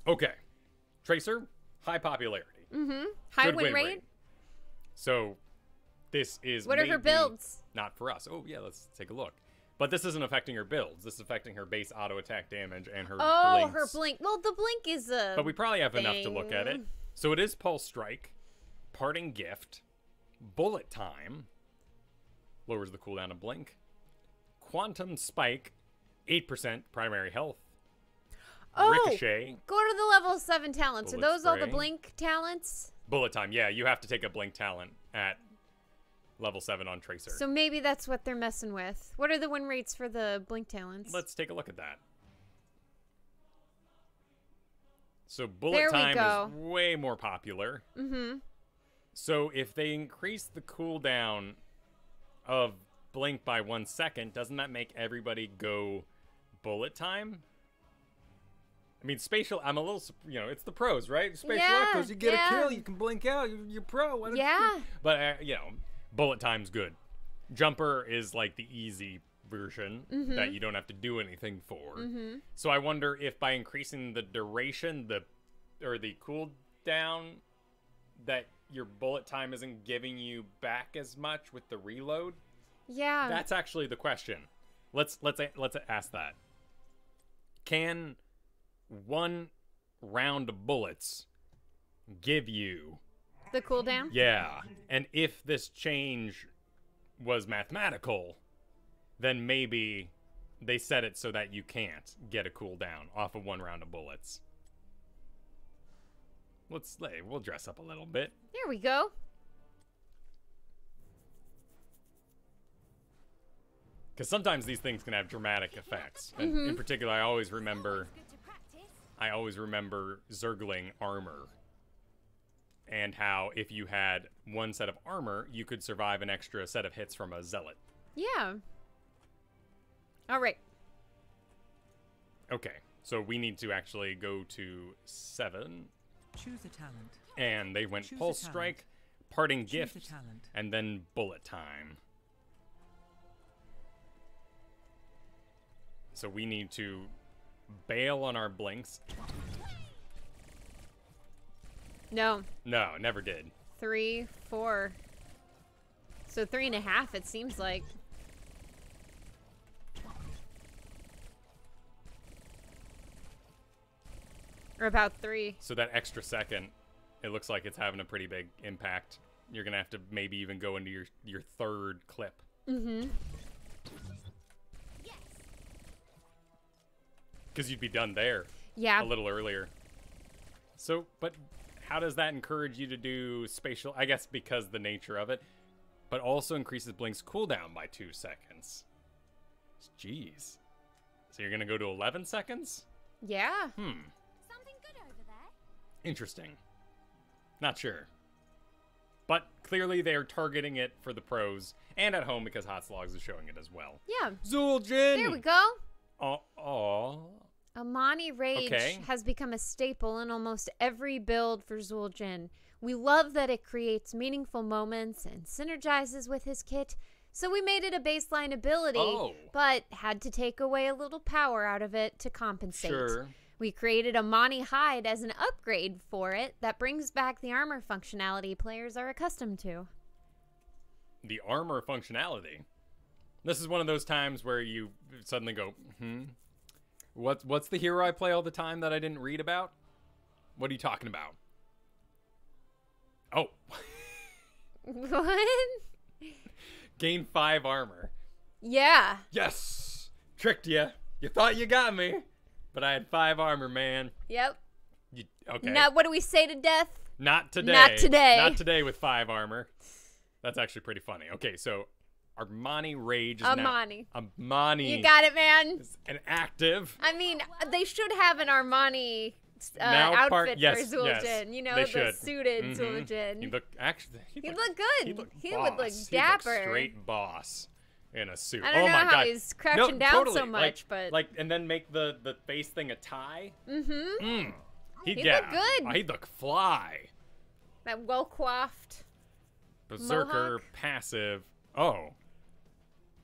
Okay. Tracer, high popularity. High Good win rate. So, this is What are her maybe builds? Not for us. Oh, yeah, let's take a look. But this isn't affecting her builds. This is affecting her base auto attack damage and her Oh, blinks. her blink. Well, the blink is a But we probably have enough to look at it. thing. So it is Pulse Strike, Parting Gift, Bullet Time, lowers the cooldown of Blink, Quantum Spike, 8% primary health, Oh, Ricochet, go to the level 7 talents. Are Bullet those all the spray. blink talents? Bullet Time. Yeah, you have to take a Blink talent at level 7 on Tracer. So maybe that's what they're messing with. What are the win rates for the blink talents? Let's take a look at that. So Bullet There we Time go. is way more popular. So if they increase the cooldown of Blink by 1 second, doesn't that make everybody go Bullet Time? I mean, spatial, I'm a little, it's the pros, right? Spatial Yeah, echoes, you get yeah. a kill, you can blink out, you're pro. Why don't Yeah. you- But, Bullet Time's good. Jumper is like the easy version that you don't have to do anything for. So I wonder if by increasing the duration, or the cooldown, that your bullet time isn't giving you back as much with the reload. Yeah. That's actually the question. Let's ask that. Can 1 round of bullets give you... the cooldown? Yeah. And if this change was mathematical, then maybe they set it so that you can't get a cooldown off of 1 round of bullets. We'll dress up a little bit. There we go. Because sometimes these things can have dramatic effects. And in particular, I always remember Zergling armor. And how if you had 1 set of armor, you could survive an extra set of hits from a zealot. Yeah. All right. Okay, so we need to actually go to 7. Choose a talent. And they went Choose a Pulse talent. Strike, Parting Choose Gift, a talent. and then Bullet Time. So we need to bail on our blinks. No. No, never did. 3, 4. So 3.5, it seems like. Or about 3. So that extra second, it looks like it's having a pretty big impact. You're going to have to maybe even go into your 3rd clip. Because you'd be done there Yeah. a little earlier. So, but how does that encourage you to do spatial? I guess because the nature of it, but also increases Blink's cooldown by 2 seconds. Jeez. So you're going to go to 11 seconds? Yeah. Something good over there? Interesting. Not sure. But clearly they are targeting it for the pros and at home because Hot Slogs is showing it as well. Yeah. Zul'jin! There we go. Oh. A Amani Rage has become a staple in almost every build for Zul'jin. We love that it creates meaningful moments and synergizes with his kit, so we made it a baseline ability, but had to take away a little power out of it to compensate. Sure. We created Amani Hide as an upgrade for it that brings back the armor functionality players are accustomed to. The armor functionality? This is one of those times where you suddenly go, What's the hero I play all the time that I didn't read about? What are you talking about? Oh. What? Gain 5 armor. Yeah. Yes! Tricked you. You thought you got me. But I had 5 armor, man. Yep. Okay. Now, what do we say to death? Not today. Not today. Not today with 5 armor. That's actually pretty funny. Okay, so Armani Rage is Amani. now... Amani. You got it, man. Is an active. I mean, they should have an Armani outfit for Zul'jin. Yes, you know, they the should. suited Zul'jin. He looked good. He would look boss. dapper. He looked straight boss in a suit. I don't oh know my how God. he's crouching down totally. so much, but and then make the face thing a tie. Mm-hmm. He'd look good. Oh, he'd look fly. That well coiffed Berserker mohawk. passive.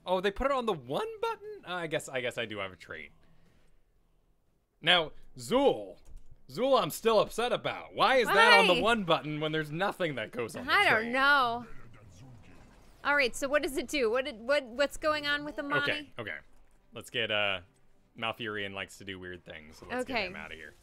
Oh, they put it on the 1 button? I guess I do have a trait. Now, Zul, I'm still upset about. Why is that on the 1 button when there's nothing that goes on the I trait? don't know. All right, so what does it do? What's going on with Amani? Okay. Let's get Malfurion likes to do weird things, so let's get him out of here.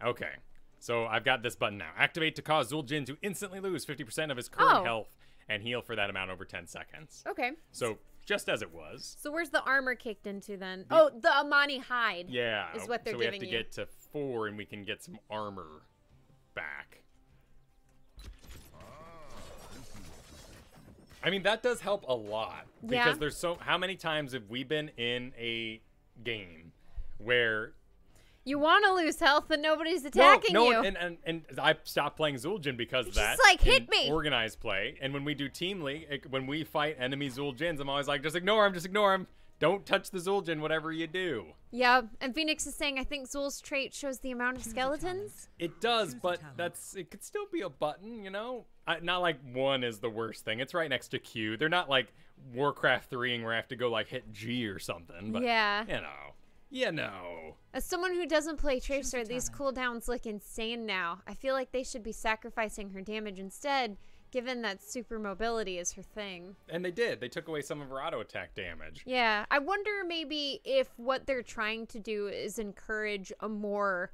Okay. So I've got this button now. Activate to cause Zul'jin to instantly lose 50% of his current health and heal for that amount over 10 seconds. Okay. So just as it was. So where's the armor kicked into then? The Amani Hide. Yeah. Is what they're giving you. So we have to get to 4 and we can get some armor back. I mean, that does help a lot. Because there's how many times have we been in a game where you want to lose health, but nobody's attacking you. And I stopped playing Zul'jin because of that. Just like, hit me. Organized play. And when we do Team League, when we fight enemy Zul'jins, I'm always like, just ignore him. Don't touch the Zul'jin, whatever you do. Yeah, and Phoenix is saying, I think Zul's trait shows the amount of skeletons. It does, but it could still be a button, you know? Not like 1 is the worst thing. It's right next to Q. They're not like Warcraft 3ing where I have to go like hit G or something. But, yeah. You know. As someone who doesn't play Tracer, these cooldowns look insane now. I feel like they should be sacrificing her damage instead, given that super mobility is her thing. And they did. They took away some of her auto attack damage. Yeah. I wonder maybe if what they're trying to do is encourage a more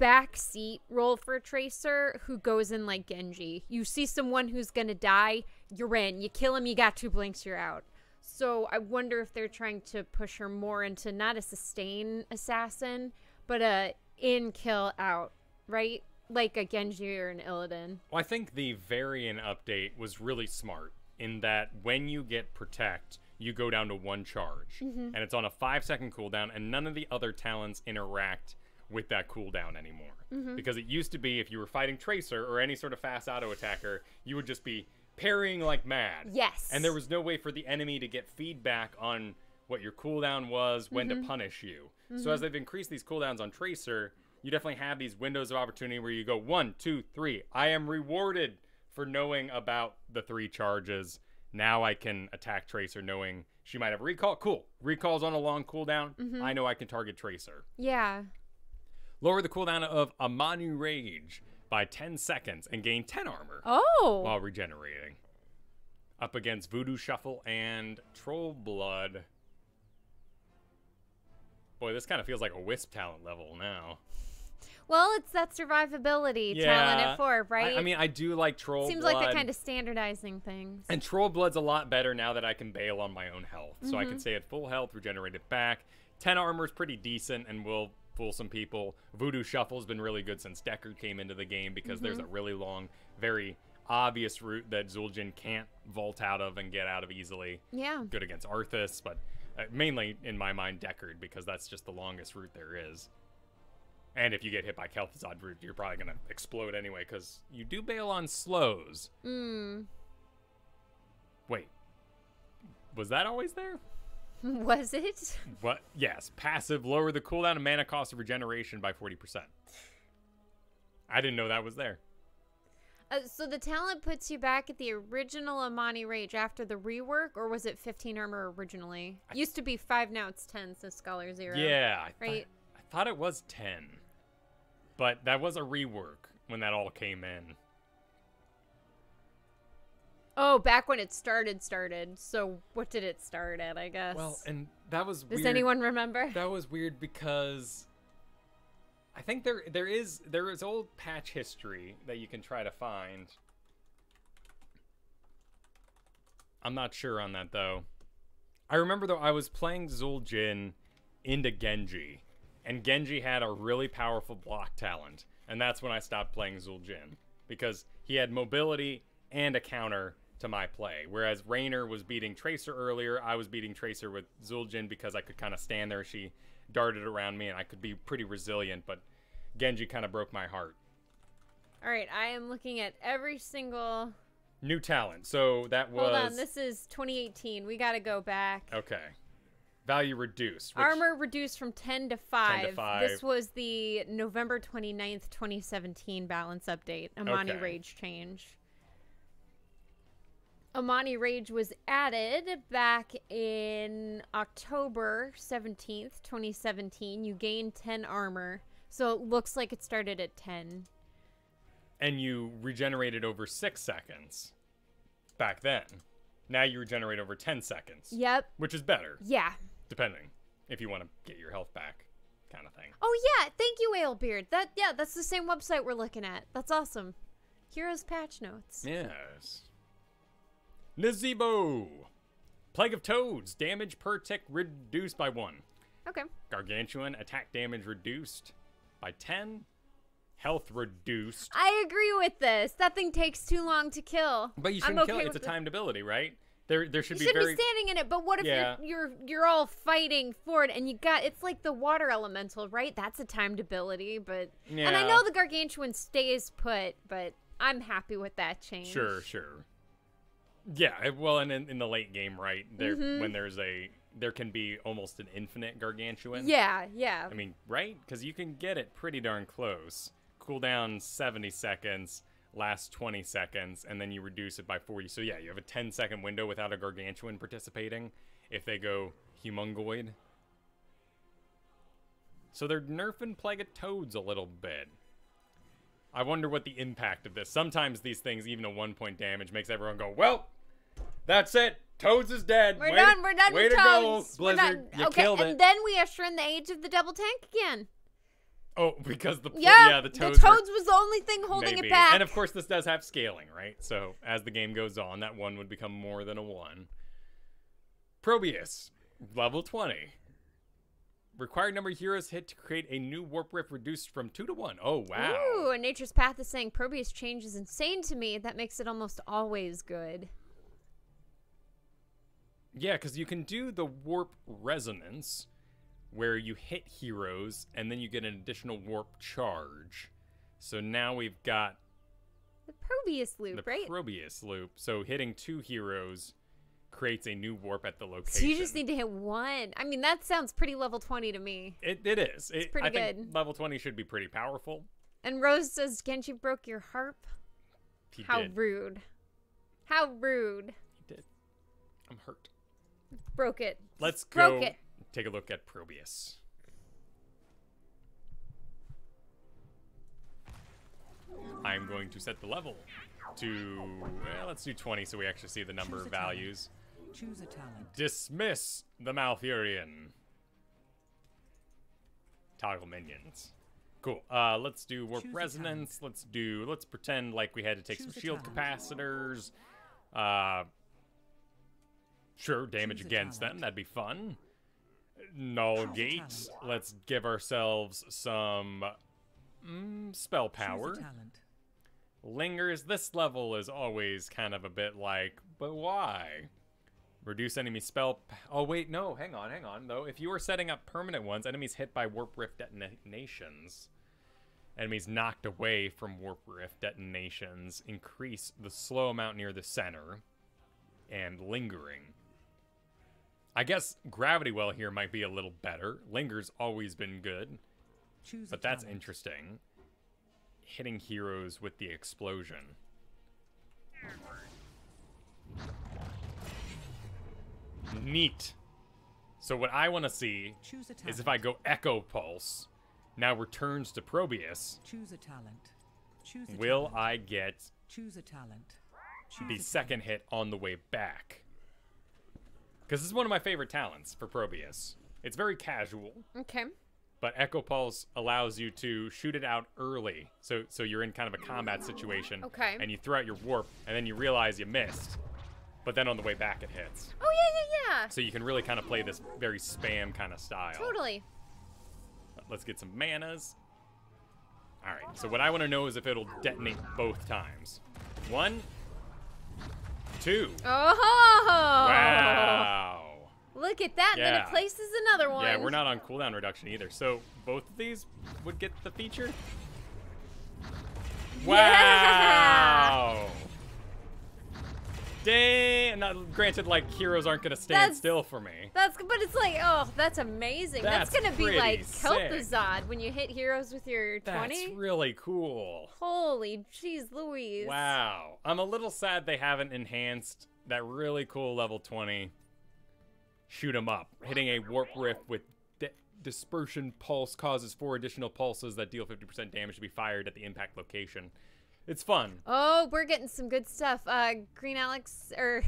backseat role for a Tracer who goes in like Genji. You see someone who's gonna die, you're in. You kill him, you got 2 blinks, you're out. So I wonder if they're trying to push her more into not a sustain assassin, but a in, kill, out, right? Like a Genji or an Illidan. Well, I think the Varian update was really smart in that when you get Protect, you go down to 1 charge. And it's on a 5-second cooldown, and none of the other talents interact with that cooldown anymore. Because it used to be if you were fighting Tracer or any sort of fast auto attacker, you would just be parrying like mad. Yes. And there was no way for the enemy to get feedback on what your cooldown was, when to punish you. So as they've increased these cooldowns on Tracer, you definitely have these windows of opportunity where you go 1, 2, 3. I am rewarded for knowing about the 3 charges. Now I can attack Tracer knowing she might have recall. Cool. Recall's on a long cooldown. I know I can target Tracer. Yeah. Lower the cooldown of Amani Rage by 10 seconds and gain 10 armor while regenerating. Up against Voodoo Shuffle and Troll Blood. Boy, this kind of feels like a Wisp talent level now. Well, it's that survivability talent at 4, right? I mean, I do like Troll Blood. Seems like they're kind of standardizing things. And Troll Blood's a lot better now that I can bail on my own health. So I can stay at full health, regenerate it back. 10 armor is pretty decent and will fool some people. Voodoo Shuffle's been really good since Deckard came into the game because there's a really long, very obvious route that Zul'jin can't vault out of and get out of easily. Yeah. Good against Arthas, but mainly, in my mind, Deckard, because that's just the longest route there is. And if you get hit by Kel'Thuzad route, you're probably going to explode anyway, because you do bail on slows. Wait. Was that always there? Was it? What? Yes. Passive, lower the cooldown and mana cost of regeneration by 40%. I didn't know that was there. So the talent puts you back at the original Amani Rage after the rework, or was it 15 armor originally? Used to be 5, now it's 10, so Scholar 0. Yeah. Right? I thought it was 10. But that was a rework when that all came in. Oh, back when it started. So what did it start at, I guess? Well, and that was weird. Does anyone remember? That was weird because I think there is old patch history that you can try to find. I'm not sure on that though. I remember though I was playing Zul'jin into Genji, and Genji had a really powerful block talent, and that's when I stopped playing Zul'jin because he had mobility and a counter to my play. Whereas Raynor was beating Tracer earlier, I was beating Tracer with Zul'jin because I could kind of stand there. She darted around me and I could be pretty resilient, but Genji kind of broke my heart. All right, I am looking at every single... New talent. So that was... Hold on, this is 2018. We got to go back. Okay. Value reduced. Armor reduced from 10 to 5. 10 to 5. This was the November 29th, 2017 balance update. Amani Rage change. Amani Rage was added back in October 17th, 2017. You gained 10 armor. So it looks like it started at 10. And you regenerated over 6 seconds back then. Now you regenerate over 10 seconds. Yep. Which is better. Yeah. Depending. If you want to get your health back. Kind of thing. Oh, yeah. Thank you, Alebeard. That's the same website we're looking at. That's awesome. Heroes patch notes. Yes. Nazebo. Plague of Toads. Damage per tick reduced by 1. Okay. Gargantuan. Attack damage reduced by 10. Health reduced. I agree with this. That thing takes too long to kill. But you shouldn't kill it. It's a timed ability, right? There should be very... be standing in it, but what if you're all fighting for it and you got... It's like the water elemental, right? That's a timed ability, but... Yeah. And I know the Gargantuan stays put, but I'm happy with that change. Sure. Yeah, well, and in the late game, right? When there can be almost an infinite Gargantuan. Yeah. I mean, right? Because you can get it pretty darn close. Cooldown 70 seconds, lasts 20 seconds, and then you reduce it by 40. So yeah, you have a 10-second window without a Gargantuan participating if they go humongoid. So they're nerfing Plague of Toads a little bit. I wonder what the impact of this. Sometimes these things, even a 1-point damage, makes everyone go, well, that's it. Toads is dead. We're done way with to Toads. go, Blizzard. You killed it. And then we usher in the age of the double tank again. Oh, because the Toads was the only thing holding it back. And of course, this does have scaling, right? So as the game goes on, that 1 would become more than a 1. Probius, level 20. Required number of heroes hit to create a new warp rift reduced from 2 to 1. Oh, wow. Ooh, and Nature's Path is saying Probius change is insane to me. That makes it almost always good. Yeah, because you can do the warp resonance, where you hit heroes, and then you get an additional warp charge. So now we've got... the Probius loop, right? The Probius loop. So hitting 2 heroes creates a new warp at the location. So you just need to hit 1. I mean, that sounds pretty level 20 to me. It is. It's pretty good. I think level 20 should be pretty powerful. And Rose says, Genji broke your harp? How rude. How rude. He did. I'm hurt. Broke it. Let's go take a look at Probius. I'm going to set the level to, well, let's do 20 so we actually see the number of values. Choose a talent. Dismiss the Malfurion. Toggle minions. Cool. Let's do warp resonance. Let's pretend like we had to take some shield capacitors. Sure, damage against them. That'd be fun. Null gates. Let's give ourselves some spell power. Lingers. This level is always kind of a bit like, but why? Reduce enemy spell. Oh wait, no. Hang on. Though, if you were setting up permanent ones, enemies hit by warp rift detonations. Enemies knocked away from warp rift detonations increase the slow amount near the center and lingering. I guess Gravity Well here might be a little better. Linger's always been good. But that's interesting. Hitting heroes with the explosion. Neat. So what I want to see is if I go Echo Pulse, now returns to Probius. Choose a talent. Choose a Will talent. I get Choose a talent. Choose the a second hit on the way back? Because this is one of my favorite talents for Probius. It's very casual. Okay. But Echo Pulse allows you to shoot it out early. So you're in kind of a combat situation. Okay. And you throw out your warp, and then you realize you missed. But then on the way back, it hits. Oh, yeah. So you can really kind of play this very spam kind of style. Totally. Let's get some manas. All right. So what I want to know is if it'll detonate both times. 1, 2. Oh! Wow. Look at that, and then Yeah. it places another one. Yeah, we're not on cooldown reduction either. So both of these would get the feature? Wow! Dang! Not, granted, like, heroes aren't gonna stand That's- still for me. But it's like, oh, that's amazing. That's gonna be pretty like sick. Kel'Thuzad when you hit heroes with your 20. That's really cool. Holy jeez Louise. Wow. I'm a little sad they haven't enhanced that really cool level 20 shoot 'em up. Hitting a warp rift with dispersion pulse causes 4 additional pulses that deal 50% damage to be fired at the impact location. It's fun. Oh, we're getting some good stuff. Green Alex, or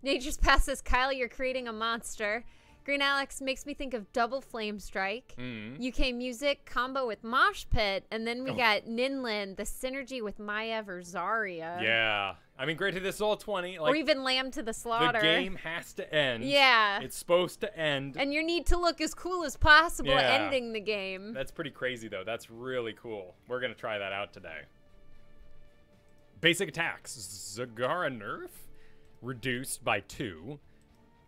Nature's Path says, Kyle, you're creating a monster. Green Alex makes me think of Double Flame Strike. UK Music combo with Mosh Pit. And then we got Ninlin, the synergy with Maiev or Zarya. Yeah. I mean, granted, this is all 20. Like, Or even Lamb to the Slaughter. the game has to end. Yeah. It's supposed to end. And you need to look as cool as possible Yeah. ending the game. That's pretty crazy, though. That's really cool. We're going to try that out today. Basic attacks. Zagara nerf. Reduced by 2.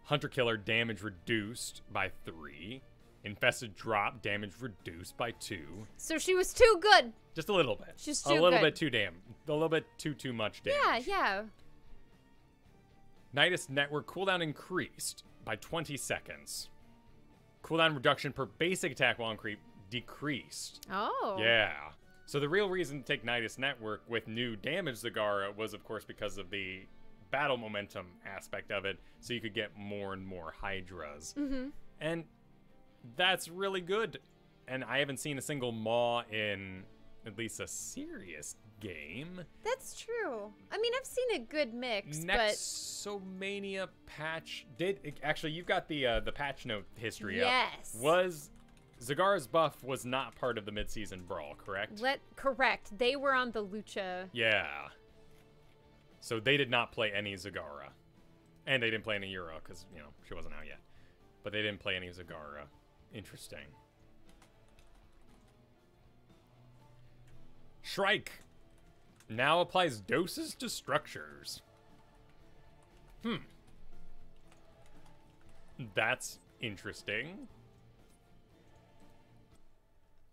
Hunter Killer damage reduced by 3. Infested drop damage reduced by 2. So she was too good. Just a little bit. She's a too little good. bit too a little bit too much damage. Yeah. Nidus Network cooldown increased by 20 seconds. Cooldown reduction per basic attack while on creep decreased. Oh. Yeah. So the real reason to take Nidus Network with new damage Zagara was, of course, because of the battle momentum aspect of it, so you could get more and more Hydras. And that's really good. And I haven't seen a single Maw in at least a serious game. That's true. I mean, I've seen a good mix, but Nexomania patch actually, you've got the patch note history up. yes. Was Zagara's buff was not part of the mid-season brawl, correct? Correct. They were on the Lucha. Yeah. So they did not play any Zagara. And they didn't play any Euro, because, you know, she wasn't out yet. But they didn't play any Zagara. Interesting. Shrike now applies doses to structures. That's interesting.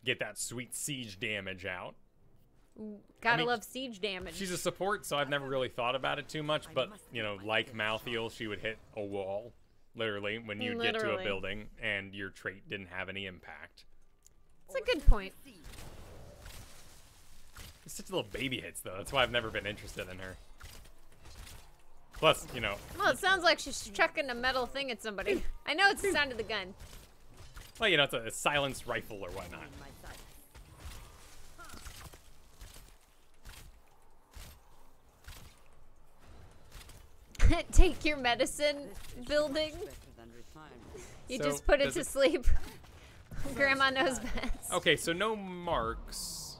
Get that sweet siege damage out. Gotta love siege damage. She's a support, so I've never really thought about it too much, but, you know, like Malthael, she would hit a wall, literally, when you get to a building, and your trait didn't have any impact. It's a good point. It's such little baby hits, though. That's why I've never been interested in her. Plus, you know... Well, it sounds like she's chucking a metal thing at somebody. I know it's the sound of the gun. Well, you know, it's a silenced rifle or whatnot. Take your medicine building. You So, just put it does to it- sleep. Grandma knows best. Okay, so no marks.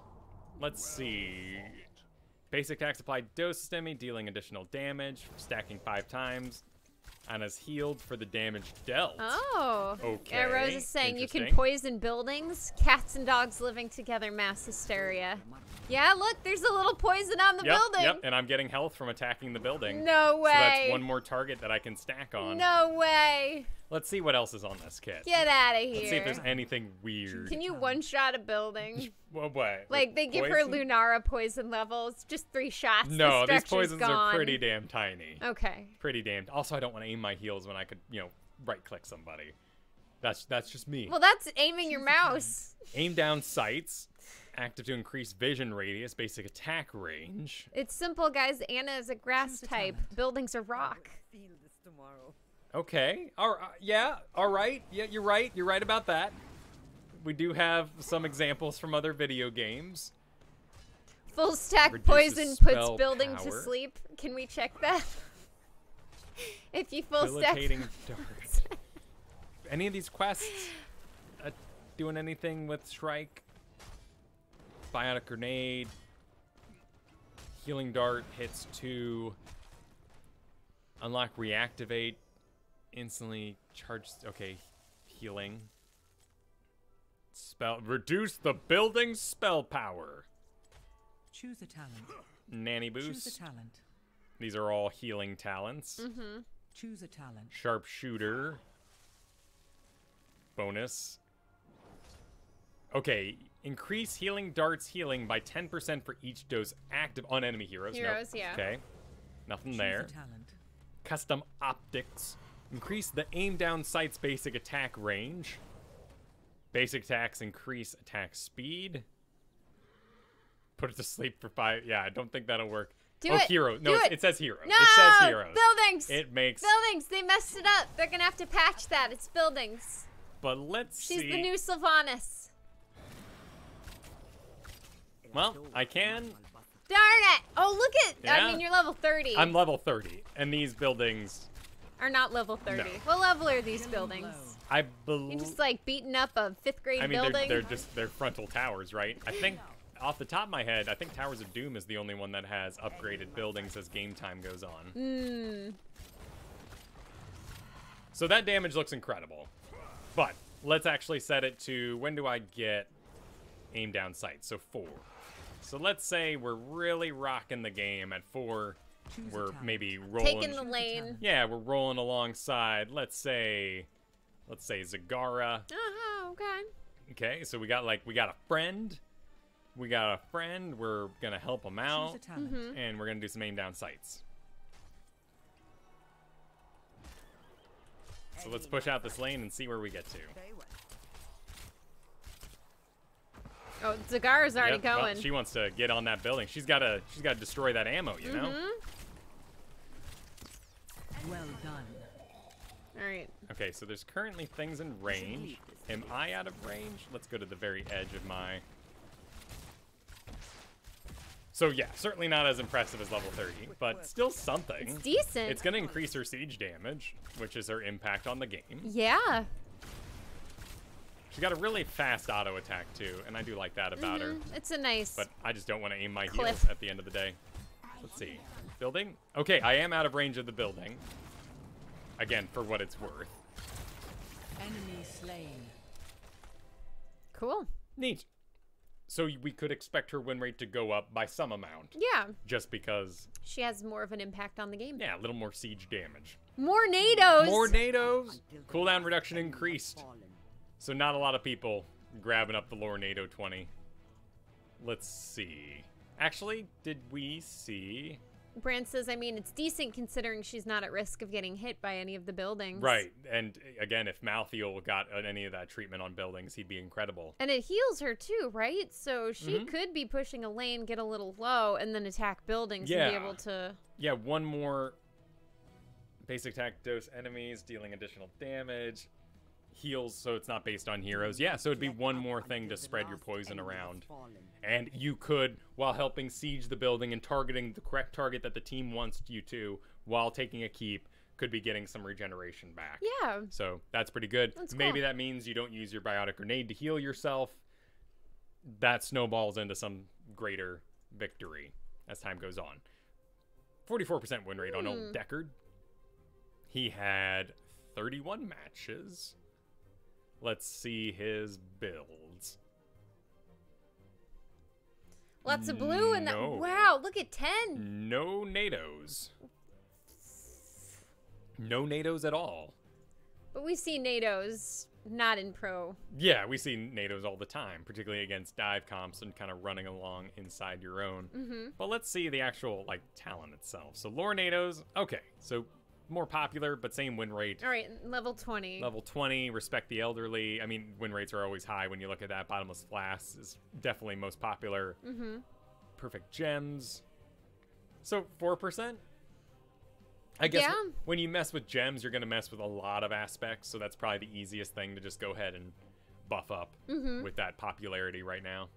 Let's see. Basic attacks apply dose stemmy, dealing additional damage, stacking 5 times, and is healed for the damage dealt. Oh. Okay, Yeah, Rose is saying you can interesting. poison buildings. Cats and dogs living together, mass hysteria. Yeah, look, there's a little poison on the building. Yep, and I'm getting health from attacking the building. No way. So that's one more target that I can stack on. No way. Let's see what else is on this kit. Get out of here. Let's see if there's anything weird. Can you one-shot a building? What? Like, they give her Lunara poison levels, just 3 shots. No, the these structure's poisons gone. are pretty damn tiny. Okay. Pretty damn. Also, I don't want to aim my heals when I could, you know, right-click somebody. That's just me. Well, that's aiming your mouse. Aim down sights. Active to increase vision radius. Basic attack range. It's simple, guys. Anna is a grass Choose a type. talent. Buildings are rock. Okay. Yeah. All right. Yeah, you're right. You're right about that. We do have some examples from other video games. Full stack Reduces poison puts spell building to power. sleep. Can we check that? If you full stack. Debilitating dart. Any of these quests doing anything with Shrike? Biotic grenade. Healing dart hits 2. Unlock reactivate. Instantly charge. Okay. Healing. Spell. Reduce the building's spell power. Choose a talent. Nanny Choose boost. a talent. These are all healing talents. Choose a talent. Sharpshooter. Bonus. Okay. Increase healing darts healing by 10% for each dose active on enemy heroes. Heroes, Nope. yeah. Okay. Nothing Choose there. a talent. Custom optics. Increase the aim down sight's basic attack range. Basic attacks increase attack speed. Put it to sleep for 5. Yeah, I don't think that'll work. Do oh, it. heroes. Do No, it. it says heroes. No! It says heroes. Buildings! It makes. Buildings! They messed it up. They're gonna have to patch that. It's buildings. But let's She's see. the new Sylvanas. Well, I can. Darn it! Oh, look at. Yeah. I mean, you're level 30. I'm level 30, and these buildings, Are not level 30. No. What level are these buildings? I You believe. just like beating up a 5th grade I mean, building? they're frontal towers, right? I think, off the top of my head, I think Towers of Doom is the only one that has upgraded buildings as game time goes on. So that damage looks incredible. But let's actually set it to, when do I get aim down sight? So 4. So let's say we're really rocking the game at 4. Choose a We're talent. maybe rolling. Taking the lane. Yeah, we're rolling alongside. Let's say Zagara. Oh, okay. Okay, so we got a friend. We got a friend. We're gonna help him out, Choose a talent. and we're gonna do some aim down sights. So let's push out this lane and see where we get to. Oh, Zagara's already Yep, well, going. she wants to get on that building. She's gotta destroy that ammo, you know. Well done. All right. Okay, so there's currently things in range. Am I out of range? Let's go to the very edge of my... So yeah, certainly not as impressive as level 30, but still something. It's decent. It's going to increase her siege damage, which is her impact on the game. Yeah. She's got a really fast auto attack too, and I do like that about her. It's a nice. But I just don't want to aim my Cliff. heels at the end of the day. Let's see. Building? Okay, I am out of range of the building. Again, for what it's worth. Enemy slain. Cool. Neat. So we could expect her win rate to go up by some amount. Yeah. Just because, She has more of an impact on the game. yeah, a little more siege damage. More NATOs. More NATOs. Cooldown reduction increased. So not a lot of people grabbing up the lore NATO 20. Let's see. Actually, did we see... Brand says, I mean, it's decent considering she's not at risk of getting hit by any of the buildings. Right, and again, if Malthael got any of that treatment on buildings, he'd be incredible. And it heals her too, right? So she could be pushing a lane, get a little low, and then attack buildings and be Yeah. able to... Yeah, one more basic attack dose enemies, dealing additional damage. Heals, so it's not based on heroes. Yeah, so it'd be one more thing to spread your poison around. And you could, while helping siege the building and targeting the correct target that the team wants you to, while taking a keep, could be getting some regeneration back. Yeah. So that's pretty good. That's Maybe cool. that means you don't use your biotic grenade to heal yourself. That snowballs into some greater victory as time goes on. 44% win rate on old Deckard. He had 31 matches. Let's see his builds. Lots of blue and that. No. Wow, look at 10. No NATOs. No NATOs at all. But we see NATOs not in pro. Yeah, we see NATOs all the time, particularly against dive comps and kind of running along inside your own. But let's see the actual, like, talent itself. So lore NATOs, okay. So more popular, but same win rate. All right, level 20. Level 20, respect the elderly. I mean, win rates are always high when you look at that. Bottomless Flask is definitely most popular. Mm-hmm. Perfect Gems. So 4%? I guess when you mess with gems, you're going to mess with a lot of aspects, so that's probably the easiest thing to just go ahead and buff up with that popularity right now.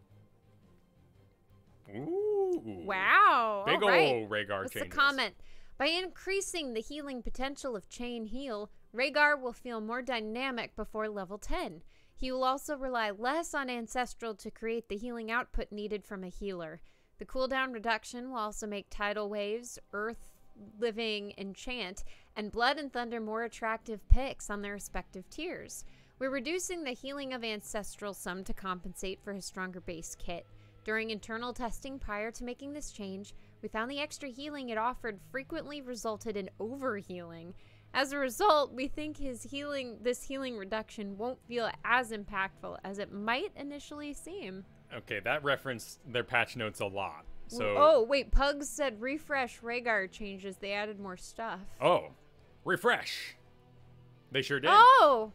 Ooh. Wow. Big All right. ol' Rhaegar What's changes. the comment? By increasing the healing potential of Chain Heal, Rhaegar will feel more dynamic before level 10. He will also rely less on Ancestral to create the healing output needed from a healer. The cooldown reduction will also make Tidal Waves, Earth, Living, Enchant, and Blood and Thunder more attractive picks on their respective tiers. We're reducing the healing of Ancestral some to compensate for his stronger base kit. During internal testing prior to making this change, we found the extra healing it offered frequently resulted in overhealing. As a result, we think this healing reduction won't feel as impactful as it might initially seem. Okay, that referenced their patch notes a lot. So Oh, wait, Pugs said refresh Rhaegar changes. They added more stuff. Oh, refresh. They sure did. Oh!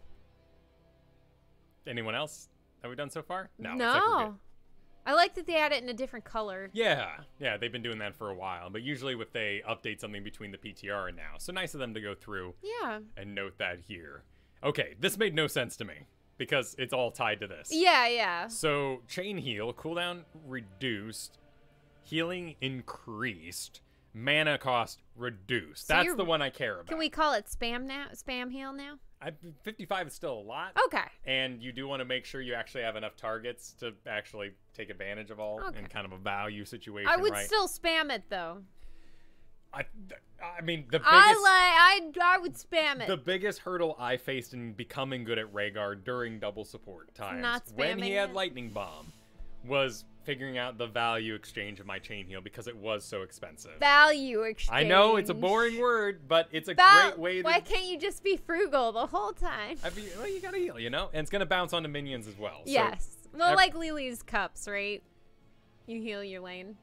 Anyone else? Have we done so far? No. No. Looks like we're good. I like that they add it in a different color. Yeah, they've been doing that for a while, but usually if they update something between the PTR and now. So nice of them to go through and note that here. Okay, this made no sense to me because it's all tied to this. Yeah. So Chain Heal, cooldown reduced, healing increased, mana cost reduced. So That's the one I care about. Can we call it spam now? Spam heal now? 55 is still a lot. Okay. And you do want to make sure you actually have enough targets to actually take advantage of all in kind of a value situation, I would right? still spam it though. I mean, the biggest... I would spam it. The biggest hurdle I faced in becoming good at Rhaegar during double support times, Not when he had spamming it? Lightning Bomb, was figuring out the value exchange of my Chain Heal because it was so expensive. Value exchange. I know it's a boring word, but it's a great way to... Why can't you just be frugal the whole time? well, you gotta heal, you know? And it's gonna bounce onto minions as well. Yes. So Well, like Lily's cups, right? You heal your lane.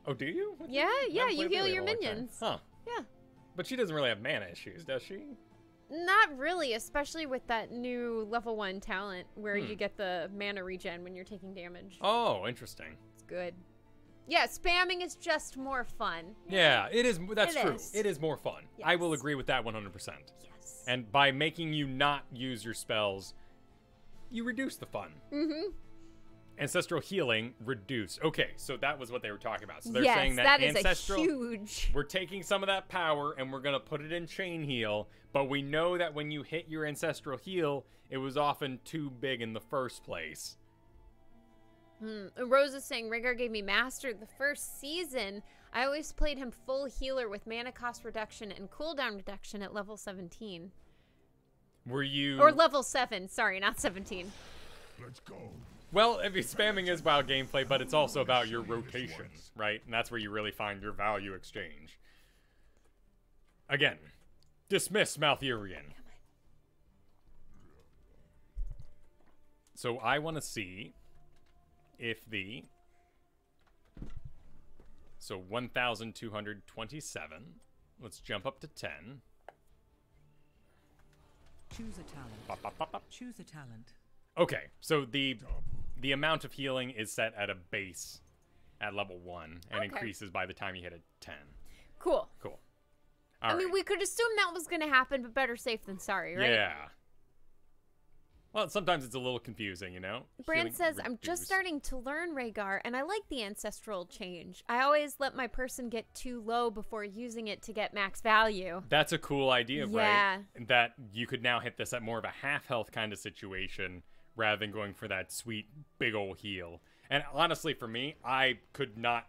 Oh, do you? Yeah, you heal your minions. minions. Huh. Yeah. But she doesn't really have mana issues, does she? Not really, especially with that new level 1 talent where you get the mana regen when you're taking damage. Oh, interesting. It's good. Yeah, spamming is just more fun. Yeah, it is. That's It true. is. It is more fun. Yes. I will agree with that 100%. Yes. And by making you not use your spells, you reduce the fun. Mm-hmm. Ancestral healing reduced. Okay, so that was what they were talking about. So they're Yes, saying that is ancestral, a huge... we're taking some of that power and we're going to put it in Chain Heal, but we know that when you hit your ancestral heal, it was often too big in the first place. Rose is saying, Rhaegar gave me Master the first season. I always played him full healer with mana cost reduction and cooldown reduction at level 17. Were you... Or level 7, sorry, not 17. Let's go. Well, I mean, spamming is about gameplay, but it's also about your rotation, right? And that's where you really find your value exchange. Again, dismiss Malthurian. So I want to see if the... So 1,227. Let's jump up to 10. Choose a talent. Pop, pop, pop, pop. Choose a talent. Okay, so the amount of healing is set at a base at level 1 and increases by the time you hit a 10. Cool. Cool. I mean, we could assume that was going to happen, but better safe than sorry, right? Yeah. Well, sometimes it's a little confusing, you know? Brand Healing says, I'm just reduced. starting to learn Rhaegar, and I like the ancestral change. I always let my person get too low before using it to get max value. That's a cool idea, Yeah. right? That you could now hit this at more of a half health kind of situation rather than going for that sweet big ol' heal. And honestly, for me, I could not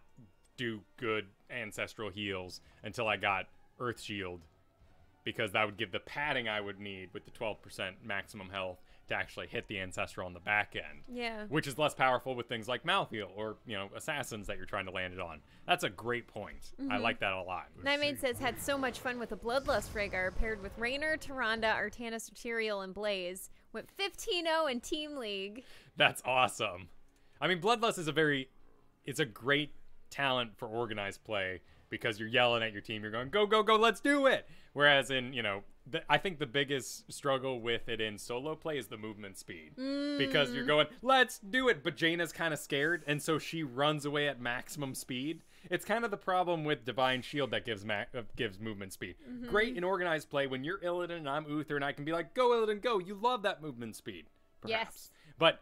do good ancestral heals until I got Earth Shield, because that would give the padding I would need with the 12% maximum health to actually hit the ancestral on the back end. Yeah. Which is less powerful with things like Malthael or, you know, assassins that you're trying to land it on. That's a great point. I like that a lot. Nightmate says, had so much fun with a Bloodlust Rhaegar paired with Raynor, Tyrande, Artana, Satirial, and Blaze. Went 15-0 in Team League. That's awesome. I mean, Bloodlust is it's a great talent for organized play because you're yelling at your team. You're going, go, go, go, let's do it. Whereas in, you know, I think the biggest struggle with it in solo play is the movement speed. Because you're going, let's do it. But Jaina's kind of scared, and so she runs away at maximum speed. It's kind of the problem with Divine Shield that gives movement speed. Great in organized play when you're Illidan and I'm Uther, and I can be like, go Illidan, go. You love that movement speed. Perhaps. Yes.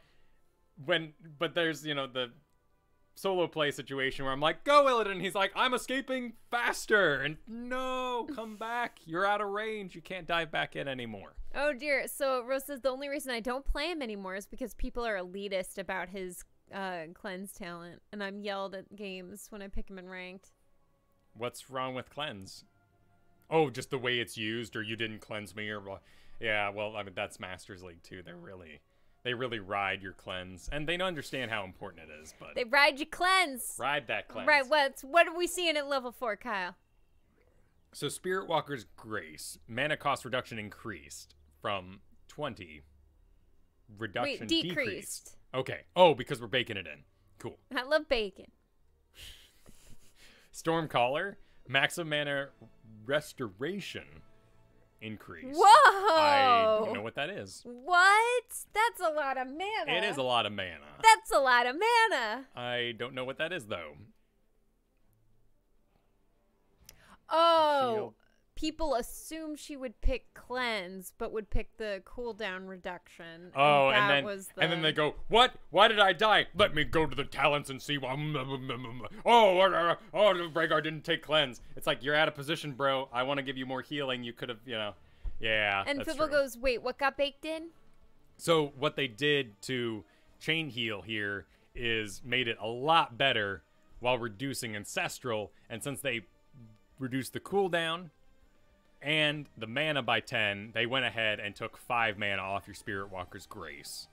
But there's, you know, the solo play situation where I'm like, go Illidan. He's like, I'm escaping faster. And no, come back. You're out of range. You can't dive back in anymore. Oh dear. So Rose says the only reason I don't play him anymore is because people are elitist about his cleanse talent, and I'm yelled at games when I pick him in ranked. What's wrong with cleanse? Oh, just the way it's used, or you didn't cleanse me, or yeah. Well, I mean that's Masters League too. They really ride your cleanse, and they don't understand how important it is. But they ride your cleanse. Ride that cleanse. Right. What are we seeing at level 4, Kyle? So Spirit Walker's Grace mana cost reduction increased from 20. Reduction decreased. Okay. Oh, because we're baking it in. Cool. I love bacon. Stormcaller, maximum mana restoration increase. Whoa! I don't know what that is. What? That's a lot of mana. It is a lot of mana. That's a lot of mana. I don't know what that is, though. Oh, Shield. People assume she would pick cleanse, but would pick the cooldown reduction. Oh, and then they go, what? Why did I die? Let me go to the talents and see. Rhaegar didn't take cleanse. It's like, you're out of position, bro. I want to give you more healing. You could have, you know. Yeah, and that's Fibble true. goes, wait, what got baked in? So what they did to chain heal here is made it a lot better while reducing Ancestral. And since they reduced the cooldown and the mana by 10, they went ahead and took 5 mana off your Spirit Walker's Grace.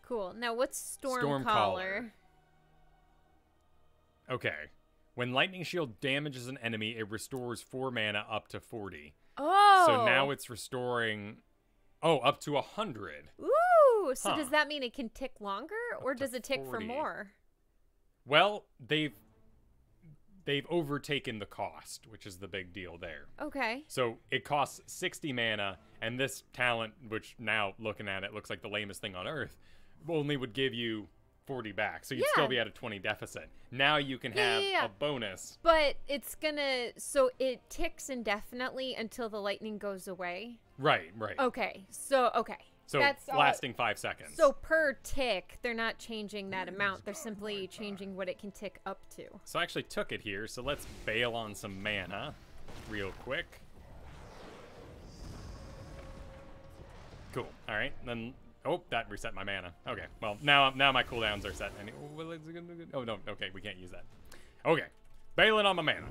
Cool. Now, what's Stormcaller? Okay. When Lightning Shield damages an enemy, it restores 4 mana up to 40. Oh! So now it's restoring, up to 100. Ooh! So does that mean it can tick longer, or does it tick 40. for more? Well, they've overtaken the cost, which is the big deal there. Okay. So it costs 60 mana, and this talent, which now looking at it looks like the lamest thing on earth, only would give you 40 back. So you'd still be at a 20 deficit. Now you can have a bonus. But it's gonna, so it ticks indefinitely until the lightning goes away? Right. Okay. So that's lasting 5 seconds. So per tick, they're not changing that amount. They're simply changing what it can tick up to. So I actually took it here, so let's bail on some mana real quick. Cool. All right. Then, that reset my mana. Okay. Well, now my cooldowns are set. Oh, no. Okay, we can't use that. Okay. Bailing on my mana.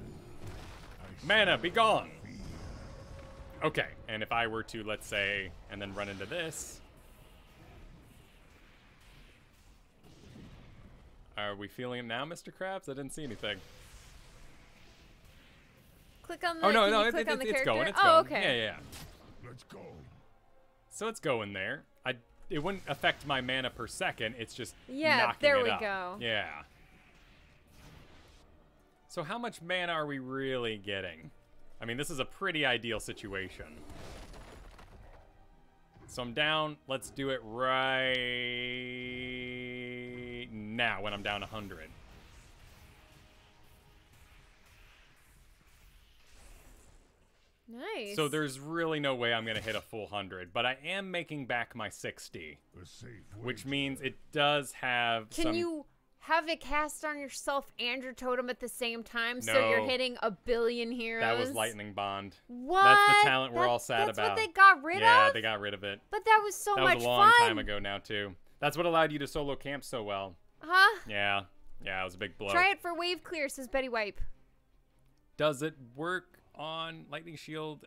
Mana, be gone. Okay, and if I were to, let's say, and then run into this. Are we feeling it now, Mr. Krabs? I didn't see anything. Click on the, oh, no, it's going. It's going. Okay. Yeah. Let's go. So it's going there. It wouldn't affect my mana per second. It's just knocking there it we up. go. Yeah. So how much mana are we really getting? I mean, this is a pretty ideal situation. So I'm down. Let's do it right now when I'm down 100. Nice. So there's really no way I'm going to hit a full 100, but I am making back my 60, which means it does have Can some... you have it cast on yourself and your totem at the same time, so No. you're hitting a billion heroes? That was Lightning Bond. What? That's the talent we're all sad that's about. That's what they got rid of? Yeah, they got rid of it. But that was so much fun. That was a long time ago now, too. That's what allowed you to solo camp so well. Huh? Yeah. Yeah, it was a big blow. Try it for wave clear, says Betty Wipe. Does it work on Lightning Shield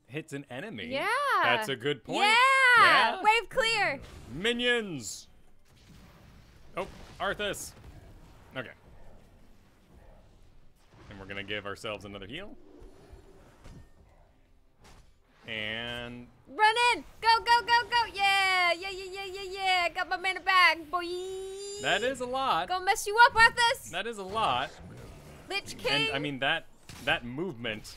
hits an enemy? Yeah. That's a good point. Yeah. Wave clear. Minions. Oh, Arthas. Okay. And we're going to give ourselves another heal. And... Run in. Go, go, go, go. Yeah. Yeah. Got my mana back, boy. That is a lot. Gonna mess you up, Arthas. That is a lot. Lich King. And I mean that movement.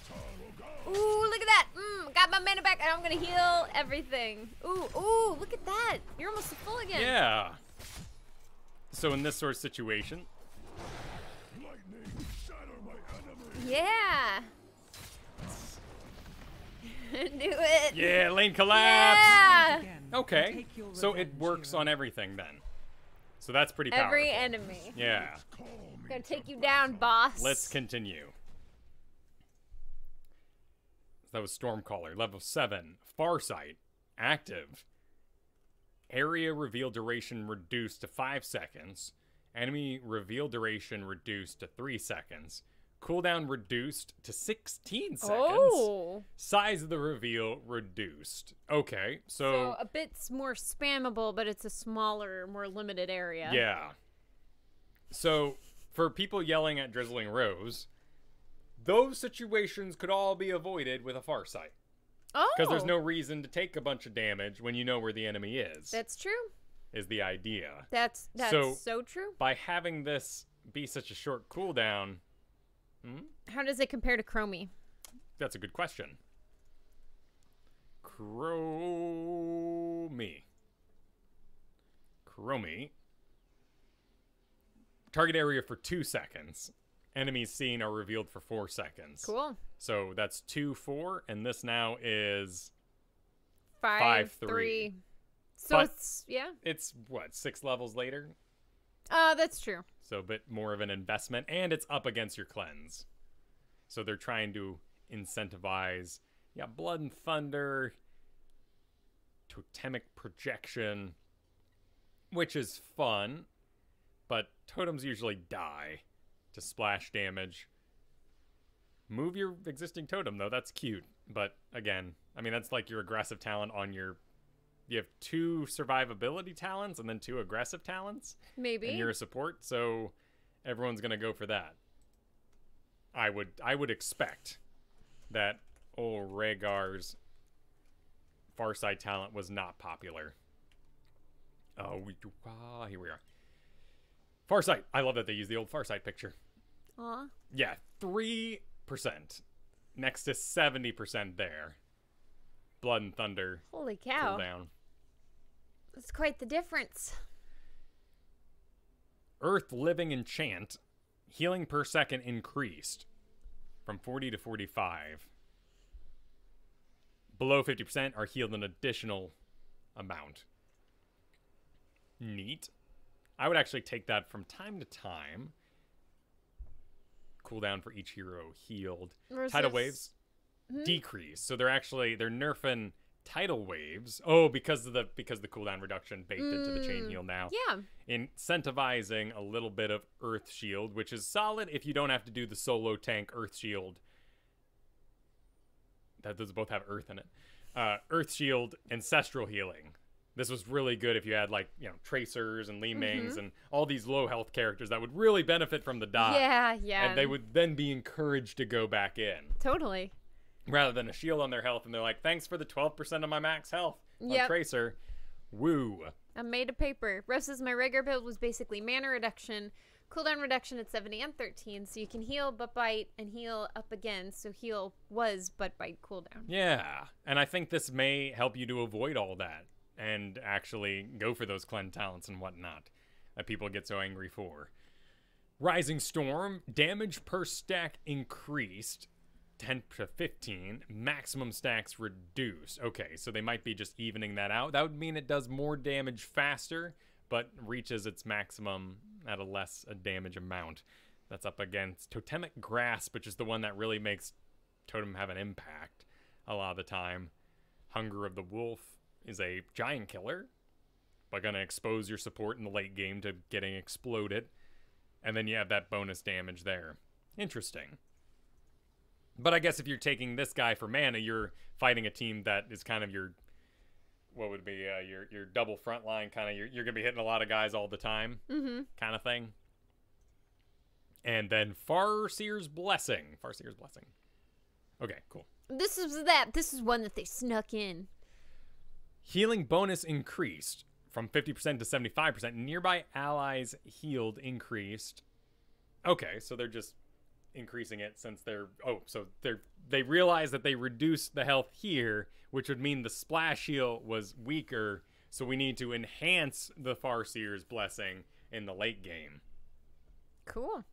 Ooh, look at that. Got my mana back, and I'm gonna heal everything. Ooh, look at that. You're almost full again. Yeah. So in this sort of situation. Yeah. Do it. Yeah, lane collapse. Yeah. Again, Okay. take your So it revenge, works hero. on everything then. So that's pretty powerful. Every enemy. Yeah. Gonna take you down, boss. Let's continue. That was Stormcaller, level 7. Farsight, active. Area reveal duration reduced to 5 seconds. Enemy reveal duration reduced to 3 seconds. Cooldown reduced to 16 seconds. Oh. Size of the reveal reduced. Okay, So a bit more spammable, but it's a smaller, more limited area. yeah. So for people yelling at Drizzling Rose, those situations could all be avoided with a Farsight. Oh. Because there's no reason to take a bunch of damage when you know where the enemy is. That's true. Is the idea. That's So- so true. By having this be such a short cooldown, How does it compare to Chromie? that's a good question. Chromie. Target area for 2 seconds. Enemies seen are revealed for 4 seconds. Cool. So that's 2-4, and this now is 5-3. So But- it's it's what, 6 levels later? that's true. So a bit more of an investment, and it's up against your cleanse. So they're trying to incentivize, Blood and Thunder, Totemic Projection, which is fun, but totems usually die to splash damage. Move your existing totem, though. That's cute. But again, I mean, that's like your aggressive talent on your... You have 2 survivability talents and then 2 aggressive talents. Maybe. And you're a support, so everyone's gonna go for that. I would expect that old Rhaegar's Farsight talent was not popular. Oh, here we are. Farsight. I love that they use the old Farsight picture. Aw. Yeah, 3%. Next to 70% there. Blood and Thunder. Holy cow. Cooldown. That's quite the difference. Earth Living Enchant. Healing per second increased from 40 to 45. Below 50% are healed an additional amount. Neat. I would actually take that from time to time. Cooldown for each hero healed. Versus- Tidal waves decrease. So they're nerfing tidal waves. Oh, because the cooldown reduction baked into the chain heal now. Yeah. Incentivizing a little bit of Earth Shield, which is solid if you don't have to do the solo tank Earth Shield. That those both have Earth in it. Earth Shield, Ancestral Healing. This was really good if you had, like, Tracers and Li Mings and all these low health characters that would really benefit from the dot. Yeah. And they would then be encouraged to go back in. Totally. Rather than a shield on their health, and they're like, thanks for the 12% of my max health on Yep. Tracer. Woo. I'm made of paper. Versus my regular build was basically mana reduction, cooldown reduction at 70 and 13, so you can heal but bite and heal up again. So heal was but bite cooldown. Yeah. And I think this may help you to avoid all that and actually go for those cleanse talents and whatnot that people get so angry for. Rising Storm, damage per stack increased 10 to 15, maximum stacks reduced. Okay, so they might be just evening that out. That would mean it does more damage faster, but reaches its maximum at a damage amount. That's up against Totemic Grasp, which is the one that really makes Totem have an impact a lot of the time. Hunger of the Wolf is a giant killer, but gonna expose your support in the late game to getting exploded. And then you have that bonus damage there. Interesting. But I guess if you're taking this guy for mana, you're fighting a team that is kind of your, what would be your double front line kind of, you're going to be hitting a lot of guys all the time kind of thing. And then Farseer's Blessing. Okay, cool. This is one that they snuck in. Healing bonus increased from 50% to 75%. Nearby allies healed increased. Okay, so they're just increasing it since they realized that they reduced the health here, which would mean the splash heal was weaker, so we need to enhance the Farseer's blessing in the late game. Cool.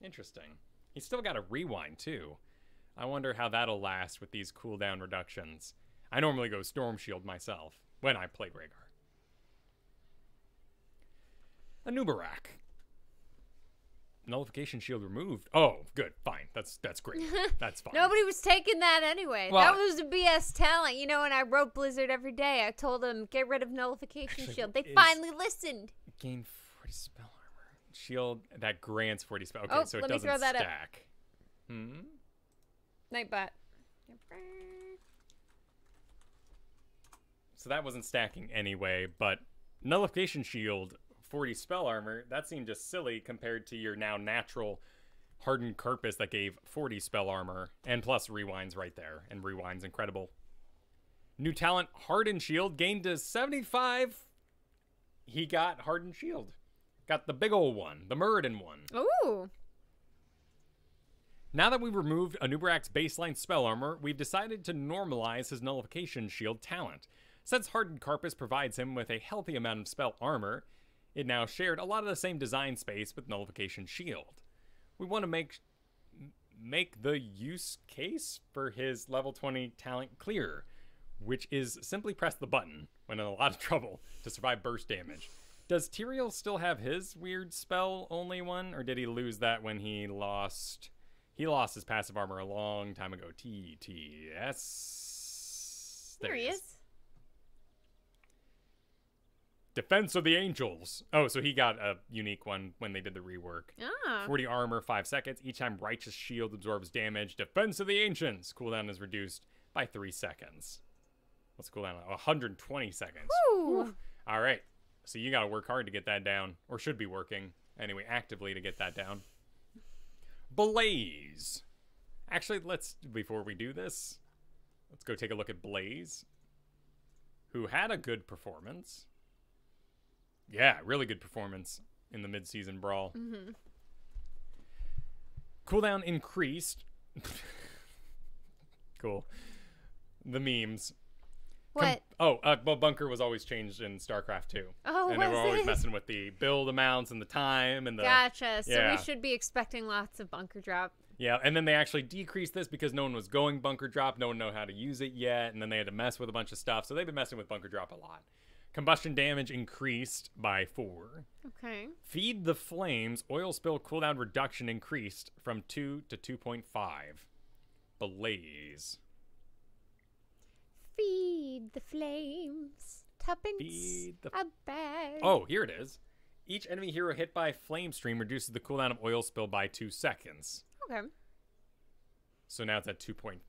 Interesting. He's still got a rewind too. I wonder how that'll last with these cooldown reductions. I normally go Storm Shield myself when I play Rhaegar. A Nubarak. Nullification shield removed. Oh, good. Fine. That's great. That's fine. Nobody was taking that anyway. Well, that was a BS talent. You know, when I wrote Blizzard every day, I told them, get rid of nullification Actually, shield. They what finally listened. Gain 40 spell armor. Shield that grants 40 spell. Okay, Oh, so it let me doesn't throw that up. stack. Nightbot. So that wasn't stacking anyway, but nullification shield, 40 spell armor, that seemed just silly compared to your now natural hardened Carpus that gave 40 spell armor, and plus rewinds right there, and rewinds incredible. New talent, hardened shield, gained to 75. He got hardened shield. Got the big old one, the Muradin one. Ooh. Now that we've removed Anubarak's baseline spell armor, we've decided to normalize his nullification shield talent. Since hardened Carpus provides him with a healthy amount of spell armor, it now shared a lot of the same design space with nullification shield. We want to make the use case for his level 20 talent clearer, which is simply press the button when in a lot of trouble to survive burst damage. Does Tyrael still have his weird spell only one, or did he lose that when he lost his passive armor a long time ago? TTS. There he is. Defense of the Angels. Oh, so he got a unique one when they did the rework. Ah. 40 armor, 5 seconds. Each time Righteous Shield absorbs damage. Defense of the Ancients. Cooldown is reduced by 3 seconds. What's cooldown? 120 seconds. Woo. All right. So you got to work hard to get that down. Or should be working, anyway, actively to get that down. Blaze. Actually, before we do this, let's go take a look at Blaze, who had a good performance. Yeah, really good performance in the mid-season brawl. Mm-hmm. Cooldown increased. Cool. The memes. What? Well, Bunker was always changed in StarCraft 2. Oh, and they were always it? messing with the build amounts and the time and the... Gotcha. So yeah. we should be expecting lots of bunker drop. Yeah, and then they actually decreased this because no one was going bunker drop. No one knew how to use it yet, and then they had to mess with a bunch of stuff. So they've been messing with bunker drop a lot. Combustion damage increased by 4. Okay. Feed the Flames. Oil spill cooldown reduction increased from 2 to 2.5. Blaze. Feed the flames. Tuppence Feed the... a bag. Oh, here it is. Each enemy hero hit by flame stream reduces the cooldown of oil spill by 2 seconds. Okay. So now it's at 2.5.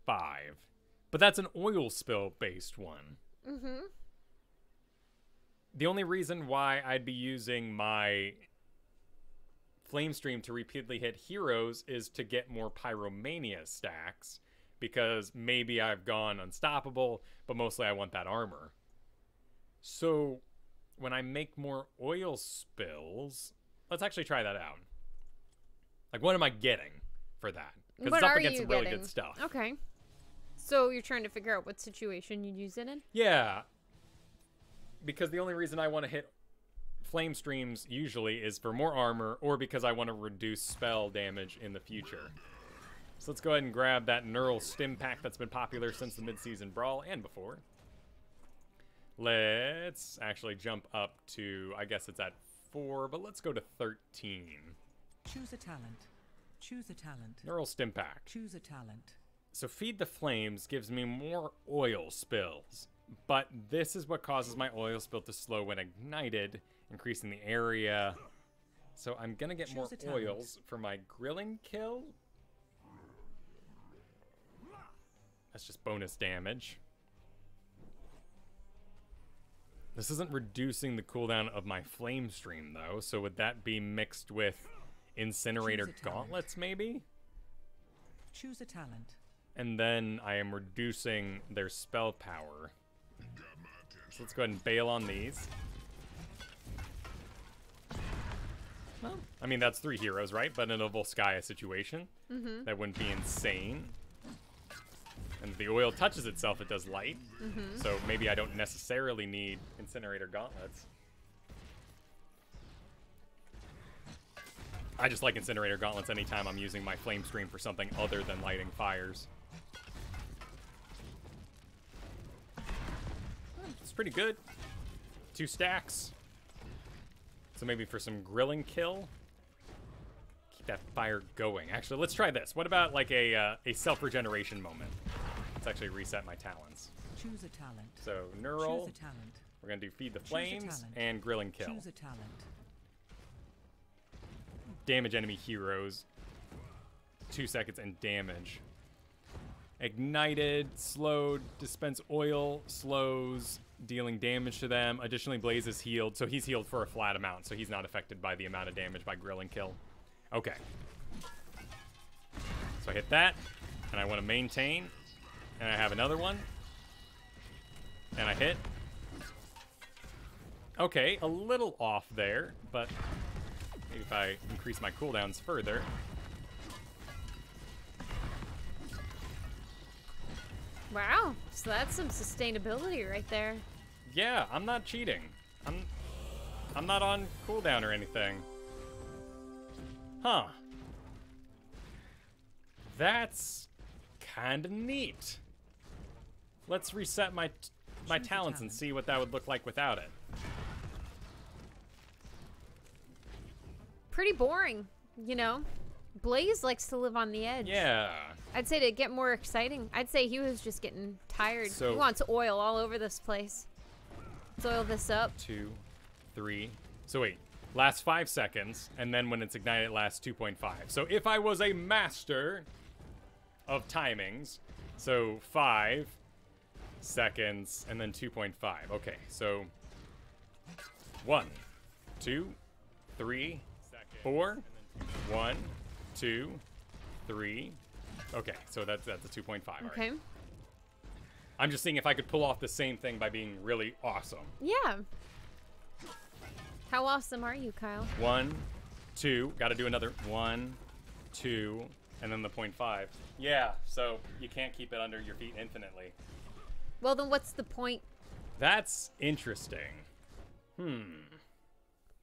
But that's an oil spill based one. Mm-hmm. The only reason why I'd be using my flame stream to repeatedly hit heroes is to get more Pyromania stacks, because maybe I've gone unstoppable, but mostly I want that armor. So when I make more oil spills, let's actually try that out. Like, what am I getting for that? Because it's up against some really good stuff. Okay. So you're trying to figure out what situation you'd use it in? Yeah. Because the only reason I want to hit flame streams usually is for more armor, or because I want to reduce spell damage in the future. So let's go ahead and grab that Neural Stim Pack that's been popular since the mid-season brawl and before. Let's actually jump up to, I guess it's at 4, but let's go to 13. Choose a talent. Choose a talent. Neural Stim Pack. Choose a talent. So Feed the Flames gives me more oil spills, but this is what causes my oil spill to slow when ignited, increasing the area. So I'm gonna get more oils for my grilling kill. That's just bonus damage. This isn't reducing the cooldown of my flame stream though, so would that be mixed with Incinerator Gauntlets maybe? Choose a talent. And then I am reducing their spell power. So let's go ahead and bail on these. Well, I mean, that's 3 heroes, right? But in a Volskaya situation, that wouldn't be insane. And if the oil touches itself, it does light. So maybe I don't necessarily need Incinerator Gauntlets. I just like Incinerator Gauntlets anytime I'm using my Flame Stream for something other than lighting fires. It's pretty good. 2 stacks. So maybe for some grilling kill. Keep that fire going. Actually, let's try this. What about like a self-regeneration moment? Let's actually reset my talents. Choose a talent. So neural. Choose a talent. We're gonna do feed the Choose a flames talent. and grilling kill. Choose a talent. Damage enemy heroes. 2 seconds and damage. Ignited, slowed, dispense oil, slows, dealing damage to them. Additionally, Blaze is healed, so he's healed for a flat amount, so he's not affected by the amount of damage by grilling kill. Okay. So I hit that, and I want to maintain, and I have another one, and I hit. Okay, a little off there, but maybe if I increase my cooldowns further. Wow, so that's some sustainability right there. Yeah, I'm not cheating. I'm not on cooldown or anything. Huh. That's kind of neat. Let's reset my talents and see what that would look like without it. Pretty boring, you know? Blaze likes to live on the edge. Yeah. I'd say to get more exciting, I'd say he was just getting tired. So- He wants oil all over this place. Let's oil this up. 2, 3. So wait, lasts 5 seconds, and then when it's ignited, it lasts 2.5. So if I was a master of timings, so 5 seconds, and then 2.5. Okay, so 1, 2, 3, 4. 1, 2, 3. Okay, so that's a 2.5. All right. Okay. I'm just seeing if I could pull off the same thing by being really awesome. Yeah. How awesome are you, Kyle? 1, 2. Got to do another 1, 2, and then the 0.5. Yeah, so you can't keep it under your feet infinitely. Well, then what's the point? That's interesting.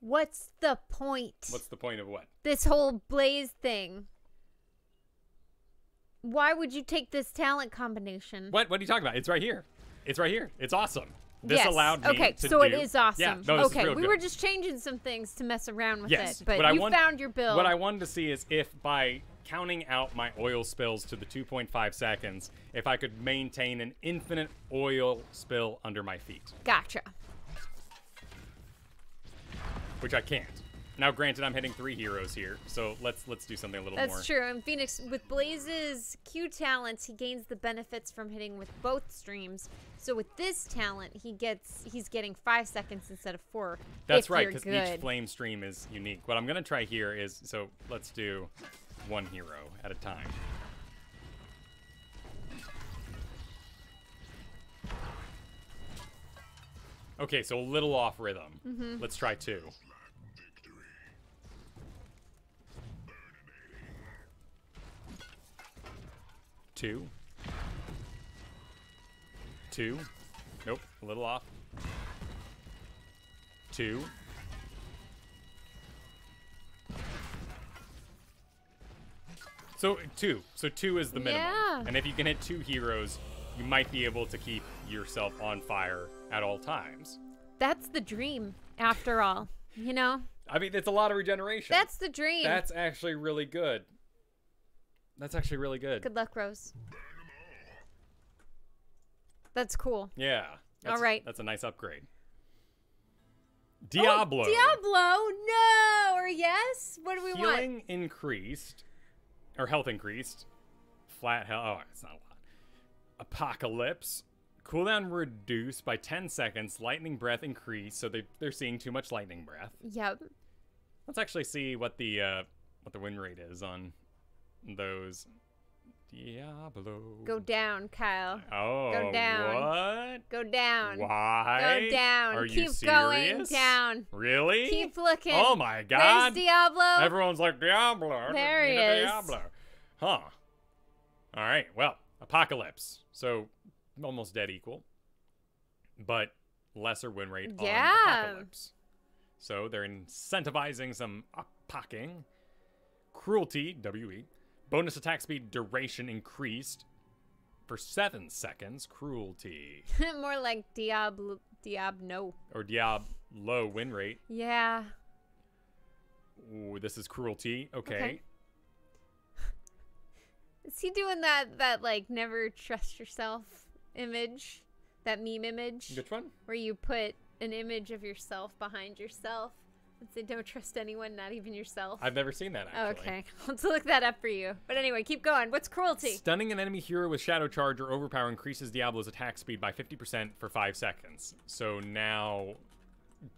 What's the point? What's the point of what? This whole Blaze thing. Why would you take this talent combination? What are you talking about? It's right here. It's right here. It's awesome. This Yes. allowed me Okay, to so it do- is awesome. Yeah, no, this is okay, real we good. were just changing some things to mess around with Yes, it, but I you want- found your build. What I wanted to see is if by counting out my oil spills to the 2.5 seconds, if I could maintain an infinite oil spill under my feet, Gotcha. which I can't. Now, granted, I'm hitting 3 heroes here, so let's do something a little more. That's true. And Phoenix, with Blaze's Q talents, he gains the benefits from hitting with both streams. So with this talent, he's getting 5 seconds instead of 4. That's if right, you're because good. each flame stream is unique. What I'm going to try here is, so let's do 1 hero at a time. Okay, so a little off rhythm. Let's try 2. Two. Nope, a little off. 2. So 2. So 2 is the minimum. Yeah. And if you can hit 2 heroes, you might be able to keep yourself on fire at all times. That's the dream, after all. You know? I mean, it's a lot of regeneration. That's the dream. That's actually really good. That's actually really good. Good luck, Rose. That's cool. Yeah. All right. That's a nice upgrade. Diablo. Oh, Diablo! No! Or yes? What do we want? Healing increased. Or health increased. Flat health. Oh, it's not a lot. Apocalypse. Cooldown reduced by 10 seconds. Lightning breath increased. So they're seeing too much lightning breath. Yep. Let's actually see what the win rate is on those. Diablo. Go down, Kyle. Oh, Go down. What? Go down. Why? Go down. Are you Keep serious? going down. Really? Keep looking. Oh my God. Where's Diablo? Everyone's like, Diablo. There he Nina is. Diablo. Huh. All right. Well, Apocalypse. So almost dead equal, but lesser win rate on Apocalypse. So they're incentivizing some apocking. Cruelty, WE. Bonus attack speed duration increased for 7 seconds. Cruelty. More like Diablo. Or Diablo win rate. Yeah. Ooh, this is cruelty. Okay. Is he doing that like never trust yourself image? That meme image? Which one? Where you put an image of yourself behind yourself and say don't trust anyone, not even yourself. I've never seen that, actually. Oh, okay. Let's look that up for you. But anyway, keep going. What's cruelty? Stunning an enemy hero with Shadow Charge or Overpower increases Diablo's attack speed by 50% for 5 seconds. So now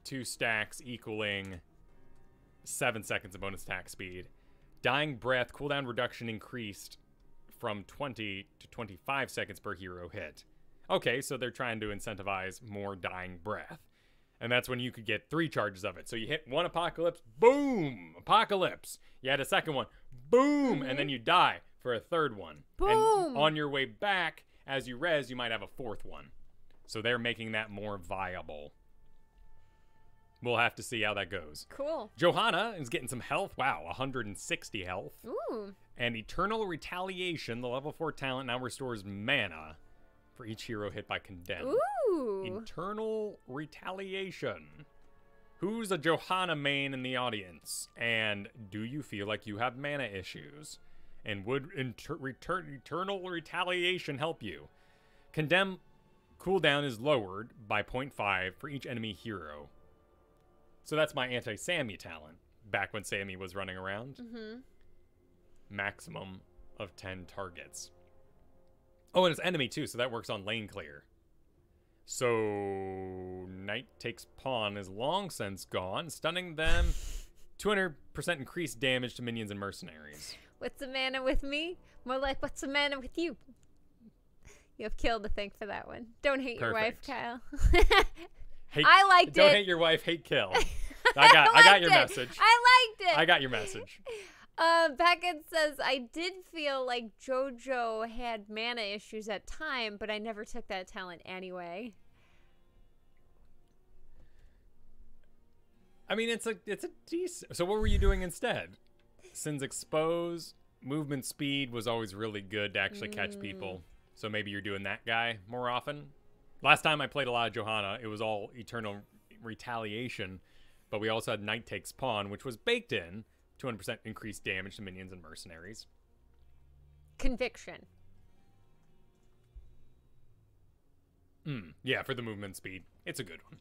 2 stacks equaling 7 seconds of bonus attack speed. Dying Breath cooldown reduction increased from 20 to 25 seconds per hero hit. Okay, so they're trying to incentivize more Dying Breath. And that's when you could get 3 charges of it. So you hit 1 Apocalypse, boom, Apocalypse. You had a second one, boom, and then you die for a 3rd one. Boom. And on your way back, as you res, you might have a 4th one. So they're making that more viable. We'll have to see how that goes. Cool. Johanna is getting some health. Wow, 160 health. Ooh. And Eternal Retaliation, the level 4 talent, now restores mana for each hero hit by Condemn. Ooh. Eternal Retaliation. Who's a Johanna main in the audience? And do you feel like you have mana issues? And would Eternal Retaliation help you? Condemn cooldown is lowered by 0.5 for each enemy hero. So that's my anti-Sammy talent, back when Sammy was running around. Maximum of 10 targets. Oh, and it's enemy too, so that works on lane clear. So Knight takes pawn is long since gone, stunning them. 200% increased damage to minions and mercenaries. What's the mana with me? More like what's the mana with you? You have Kill to thank for that one. Don't hate your wife, Kyle. I liked it. Don't hate your wife, hate Kill. I got your message. I liked it. I got your message. Beckett says, I did feel like JoJo had mana issues at time, but I never took that talent anyway. I mean, it's a decent. So what were you doing instead? Since expose, movement speed was always really good to actually catch people. So maybe you're doing that guy more often. Last time I played a lot of Johanna, it was all Eternal Retaliation, but we also had Knight Takes Pawn, which was baked in. 200% increased damage to minions and mercenaries. Conviction. Yeah, for the movement speed. It's a good one.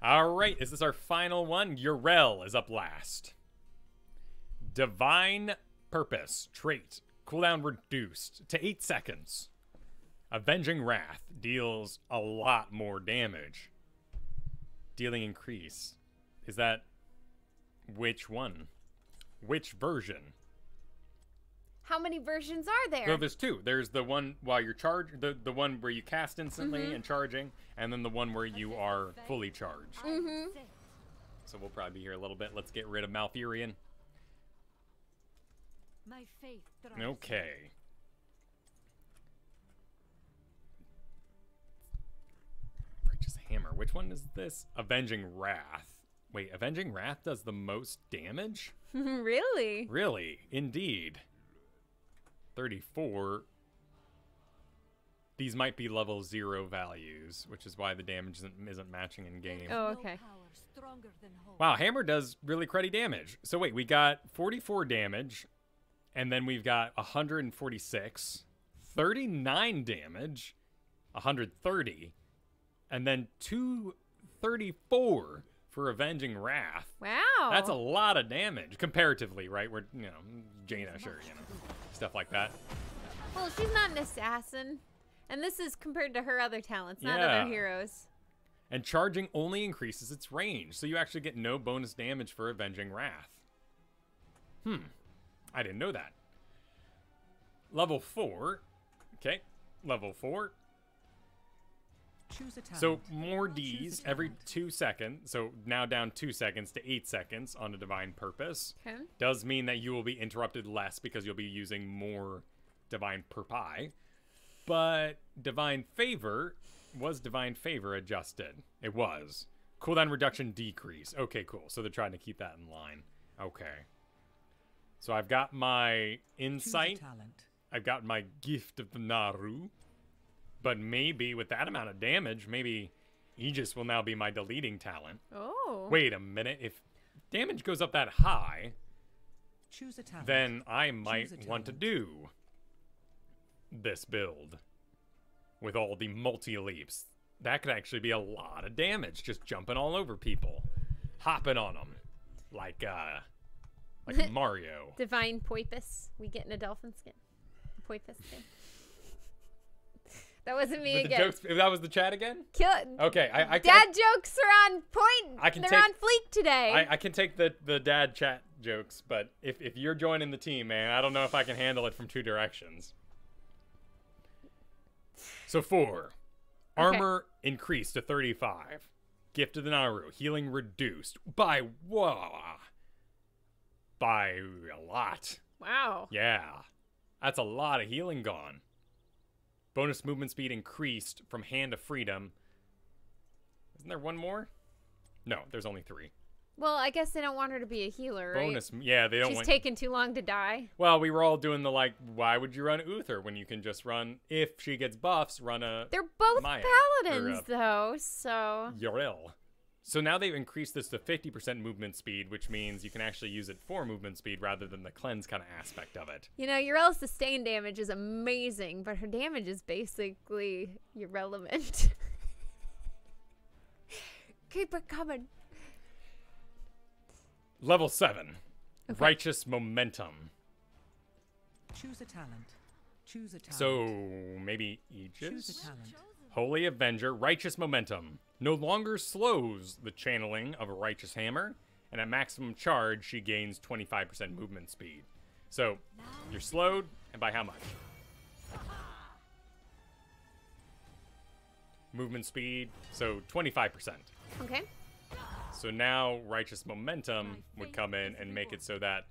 All right, is this our final one? Urel is up last. Divine Purpose trait. Cooldown reduced to 8 seconds. Avenging Wrath deals a lot more damage. Dealing increase. Is that which one? Which version? How many versions are there? So there's 2. There's the one while you're charged, the one where you cast instantly and charging, and then the one where you are fully charged. So we'll probably be here a little bit. Let's get rid of Malfurion. My faith Okay. Righteous Hammer. Which one is this? Avenging Wrath. Wait, Avenging Wrath does the most damage? Really? Really, indeed. 34. These might be level 0 values, which is why the damage isn't matching in game. Oh, okay. Wow, Hammer does really cruddy damage. So wait, we got 44 damage, and then we've got 146, 39 damage, 130, and then 234 for Avenging Wrath. Wow. That's a lot of damage, comparatively, right? We're, Jaina, sure, stuff like that. Well, she's not an assassin. And this is compared to her other talents, not Yeah. other heroes. And charging only increases its range, so you actually get no bonus damage for Avenging Wrath. I didn't know that. Level 4. Okay. Level 4. Choose a talent. So more Choose Ds a every talent. 2 seconds. So now down 2 seconds to 8 seconds on a Divine Purpose. Okay. Does mean that you will be interrupted less because you'll be using more Divine Purpose. But Divine Favor, was Divine Favor adjusted? It was. Cooldown reduction decrease. Okay, cool. So they're trying to keep that in line. Okay. So I've got my Insight. Choose a talent. I've got my Gift of the Naru. But maybe with that amount of damage, maybe Aegis will now be my deleting talent. Oh. Wait a minute. If damage goes up that high, Choose a talent. then I might Choose a want to talent. do this build with all the multi-leaps. That could actually be a lot of damage, just jumping all over people, hopping on them, like Mario. Divine Poipus. We getting a dolphin skin. Poipus skin. That wasn't me With the again. jokes, if that was the chat again? Kill it. Okay, I Dad jokes are on point. I can They're take- on fleek today. I can take the dad chat jokes, but if you're joining the team, man, I don't know if I can handle it from 2 directions. So 4. Armor increased to 35. Gift of the Naru. Healing reduced. By what? By a lot. Wow. Yeah. That's a lot of healing gone. Bonus movement speed increased from Hand of Freedom. Isn't there one more? No, there's only 3. Well, I guess they don't want her to be a healer, right? Bonus, yeah, they don't She's want... taking too long to die. Well, we were all doing the, like, why would you run Uther when you can just run, if she gets buffs, run a They're both Maya, paladins, or, though, so... Yorel. So now they've increased this to 50% movement speed, which means you can actually use it for movement speed rather than the cleanse kind of aspect of it. You know, Urel's sustain damage is amazing, but her damage is basically irrelevant. Keep it coming. Level 7. Okay. Righteous Momentum. Choose a talent. Choose a talent. So, maybe Choose a Aegis? talent. Holy Avenger, Righteous Momentum. No longer slows the channeling of a Righteous Hammer, and at maximum charge, she gains 25% movement speed. So, you're slowed, and by how much? Movement speed, so 25%. Okay. So now Righteous Momentum would come in and make it so that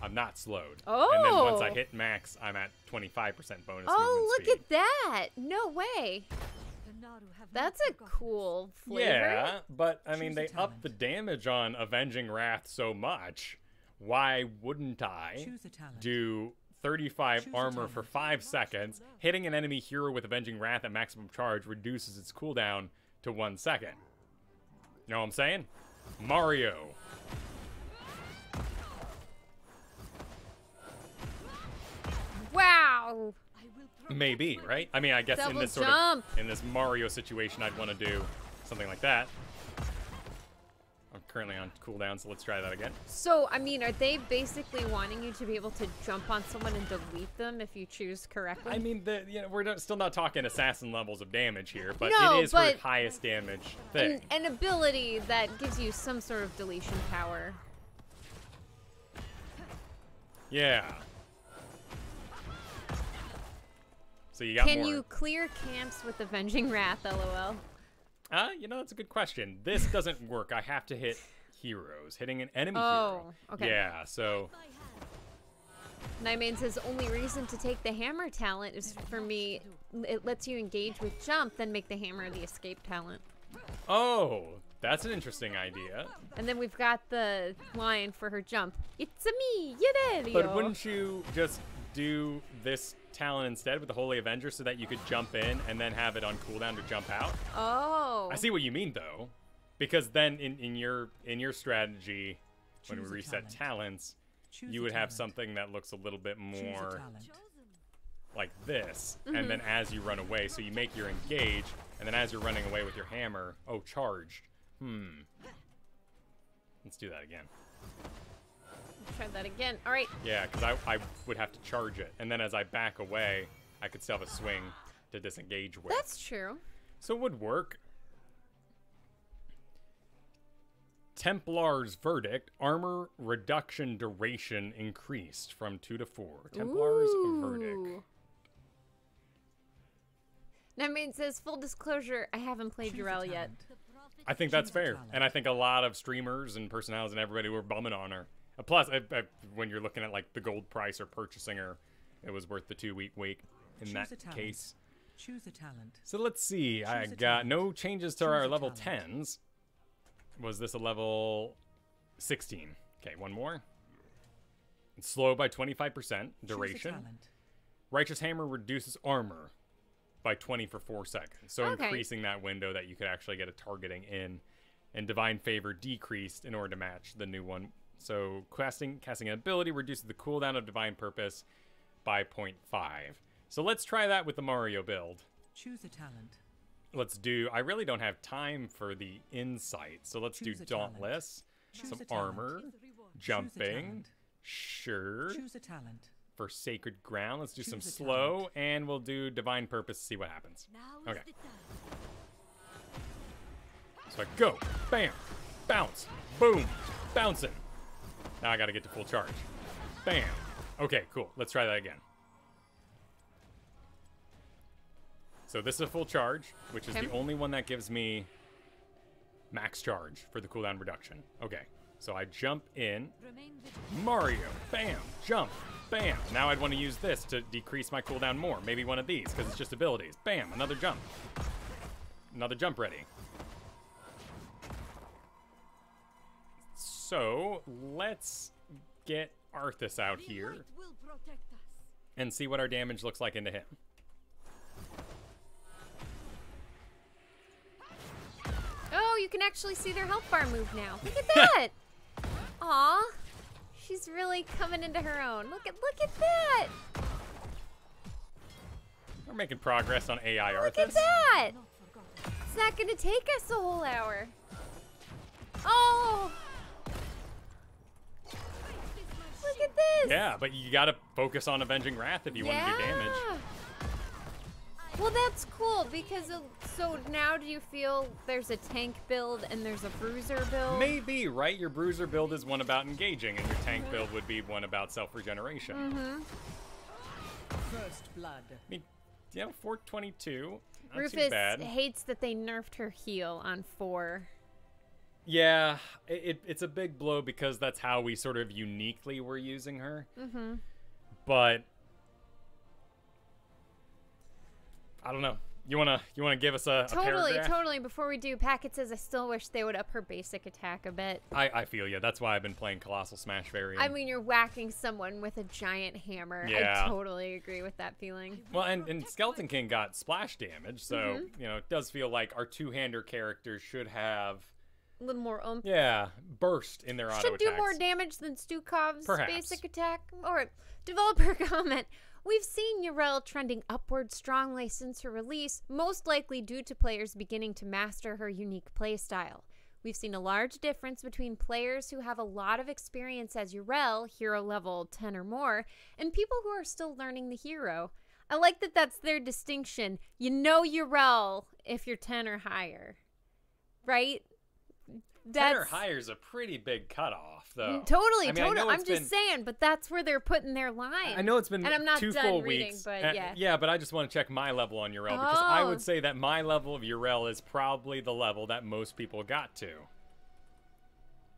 I'm not slowed. Oh. And then once I hit max, I'm at 25% bonus Oh, movement look speed. at that. No way. That's a cool flavor. Yeah, but I mean, Choose a they upped the damage on Avenging Wrath so much. Why wouldn't I Choose a talent. do 35 Choose a armor for talent. 5 seconds? Hitting an enemy hero with Avenging Wrath at maximum charge reduces its cooldown to 1 second. You know what I'm saying? Mario. Wow. Maybe, right? I mean, I guess in Double this sort jump. of in this Mario situation, I'd want to do something like that. I'm currently on cooldown, so let's try that again. So, I mean, are they basically wanting you to be able to jump on someone and delete them if you choose correctly? I mean, we're still not talking assassin levels of damage here, but No, it is but her highest damage thing. an ability that gives you some sort of deletion power. Yeah. So you got Can more. you clear camps with Avenging Wrath, lol? You know, that's a good question. This doesn't work. I have to hit heroes. Hitting an enemy Oh, hero. okay. Yeah, so... Nightmane says, only reason to take the hammer talent is for me, it lets you engage with jump, then make the hammer the escape talent. Oh, that's an interesting idea. And then we've got the line for her jump. It's a me, Yadelio. But wouldn't you just do this talent instead with the Holy Avenger so that you could jump in and then have it on cooldown to jump out? Oh. I see what you mean, though. Because then in your strategy, when we Choose a reset talent. talents, Choose you a would have talent. something that looks a little bit Choose a more talent. like this. And then as you run away, so you make your engage, and then as you're running away with your hammer, oh, charged. Let's do that again. Try that again. All right. Yeah, because I would have to charge it. And then as I back away, I could still have a swing to disengage with. That's true. So it would work. Templar's Verdict, armor reduction duration increased from 2 to 4. Templar's Verdict. Ooh. Now, I mean, it says, full disclosure, I haven't played Choose a Urel yet. talent. I think that's Choose a fair. talent. And I think a lot of streamers and personalities and everybody were bumming on her. Plus, when you're looking at like the gold price or purchasing her, it was worth the 2-week wait in Choose that a talent. case. Choose a talent. So let's see. I Choose a got talent. no changes to Choose our a level talent. 10s. Was this a level 16? Okay, one more. It's slow by 25% Choose a duration. talent. Righteous Hammer reduces armor by 20 for 4 seconds. So Okay. increasing that window that you could actually get a targeting in. And Divine Favor decreased in order to match the new one. So casting an ability reduces the cooldown of Divine Purpose by 0.5. So let's try that with the Mario build. Choose a talent. Let's do, I really don't have time for the insight. So let's Choose do a talent. Dauntless, Choose some a talent. armor, Choose a jumping, talent. sure. Choose a talent. For Sacred Ground, let's do some Choose a slow, talent. and we'll do Divine Purpose to see what happens. Now Okay. is the time. So I go, bam, bounce, boom, bouncing. Now I gotta get to full charge. Bam. Okay, cool. Let's try that again. So this is a full charge, which is Okay. the only one that gives me max charge for the cooldown reduction. Okay, so I jump in. Remain vigilant. Mario, bam, jump, bam. Now I'd want to use this to decrease my cooldown more. Maybe one of these, because it's just abilities. Bam, another jump. Another jump ready. So, let's get Arthas out The here light will protect us. and see what our damage looks like into him. Oh, you can actually see their health bar move now. Look at that. Aw. She's really coming into her own. Look at that. We're making progress on AI Look at Arthas. that. Not forgotten. It's not going to take us a whole hour. Oh. Look at this. Yeah, but you gotta focus on Avenging Wrath if you want to do damage. Well, that's cool because so now do you feel there's a tank build and there's a bruiser build? Maybe, right? Your bruiser build is one about engaging, and your tank build would be one about self-regeneration. Mm-hmm. First blood. I mean, yeah, 422. Not too Rufus bad. hates that they nerfed her heal on 4. Yeah, it's a big blow because that's how we sort of uniquely were using her. Mm-hmm. But I don't know. You wanna give us a paragraph? Totally. Before we do, Packet says I still wish they would up her basic attack a bit. I feel you. That's why I've been playing Colossal Smash variant. I mean, you're whacking someone with a giant hammer. Yeah. I totally agree with that feeling. well, and Skeleton King got splash damage, so you know it does feel like our two-hander characters should have A little more oomph. burst in their auto Should do attacks. more damage than Stukov's Perhaps. basic attack. Or developer comment. We've seen Urel trending upward strongly since her release, most likely due to players beginning to master her unique playstyle. We've seen a large difference between players who have a lot of experience as Urel, hero level 10 or more, and people who are still learning the hero. I like that that's their distinction. You know Urel if you're 10 or higher. Right? 10 or higher is a pretty big cutoff, though. Totally, I mean, I know I'm it's just saying, but that's where they're putting their line. I know it's been And I'm not 2 done full reading, weeks. but yeah. Yeah, but I just want to check my level on Urel because I Oh. would say that my level of Urel is probably the level that most people got to.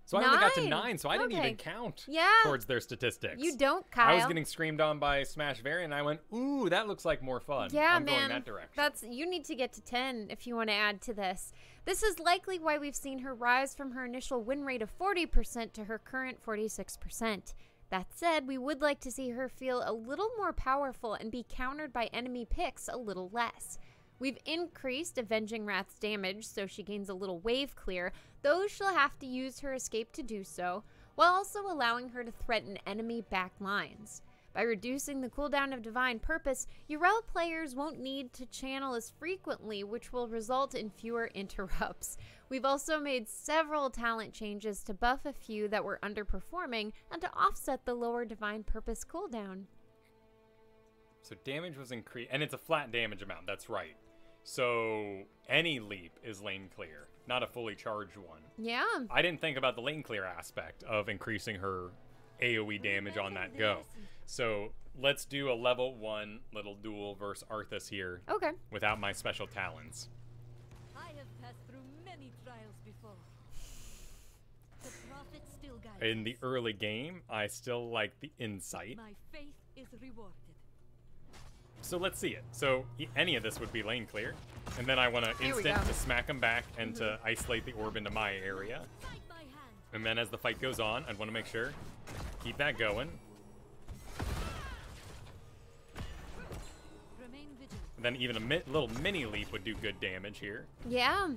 So I only got to 9. 9, so I didn't Okay. even count Yeah. towards their statistics. You don't, Kyle. I was getting screamed on by Smash Variant, and I went, ooh, that looks like more fun. Yeah, I'm man. going that direction. That's you need to get to 10 if you want to add to this. This is likely why we've seen her rise from her initial win rate of 40% to her current 46%. That said, we would like to see her feel a little more powerful and be countered by enemy picks a little less. We've increased Avenging Wrath's damage so she gains a little wave clear, though she'll have to use her escape to do so, while also allowing her to threaten enemy back lines. By reducing the cooldown of Divine Purpose, Urel players won't need to channel as frequently, which will result in fewer interrupts. We've also made several talent changes to buff a few that were underperforming and to offset the lower Divine Purpose cooldown. So damage was increased, and it's a flat damage amount, that's right. So any leap is lane clear. not a fully charged one. Yeah. I didn't think about the lane clear aspect of increasing her AoE damage on that go. So let's do a level 1 little duel versus Arthas here Okay. without my special talents. I have passed through many trials before. The prophet still guides In the us. early game, I still like the insight. My faith is rewarded. So let's see it. So any of this would be lane clear. And then I want to Here we instant go. to smack him back and to isolate the orb into my area. Fight my hand. And then as the fight goes on, I'd want to make sure, keep that going. Remain vigilant. And then even a little mini leap would do good damage here. Yeah.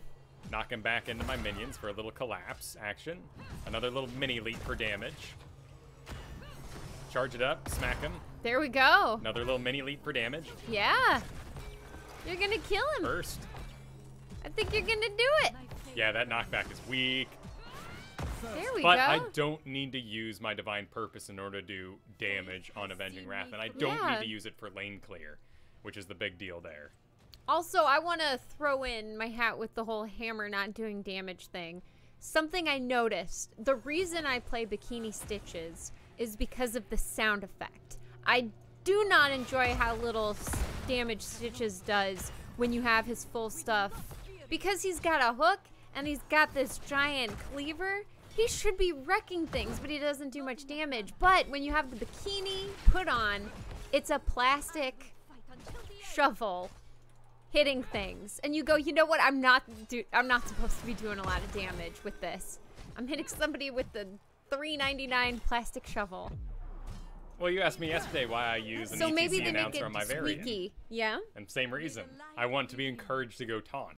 Knock him back into my minions for a little collapse action. Another little mini leap for damage. Charge it up, smack him. There we go. Another little mini leap for damage. Yeah. You're gonna kill him. Burst. I think you're gonna do it. My faith. Yeah, that knockback is weak. There we But go. I don't need to use my Divine Purpose in order to do damage on Avenging Wrath, and I don't Yeah. need to use it for lane clear, which is the big deal there. Also, I want to throw in my hat with the whole hammer not doing damage thing. Something I noticed. The reason I play Bikini Stitches is because of the sound effect. I do not enjoy how little damage Stitches does when you have his full stuff. Because he's got a hook and he's got this giant cleaver, he should be wrecking things, but he doesn't do much damage. But when you have the bikini put on, it's a plastic Fight until the end. shovel hitting things, and you go, you know what? I'm not supposed to be doing a lot of damage with this. I'm hitting somebody with the $3.99 plastic shovel. Well, you asked me yesterday why I use an So maybe ETC they make announcer it on my variant. squeaky. Yeah. And same reason. I want to be encouraged to go taunt.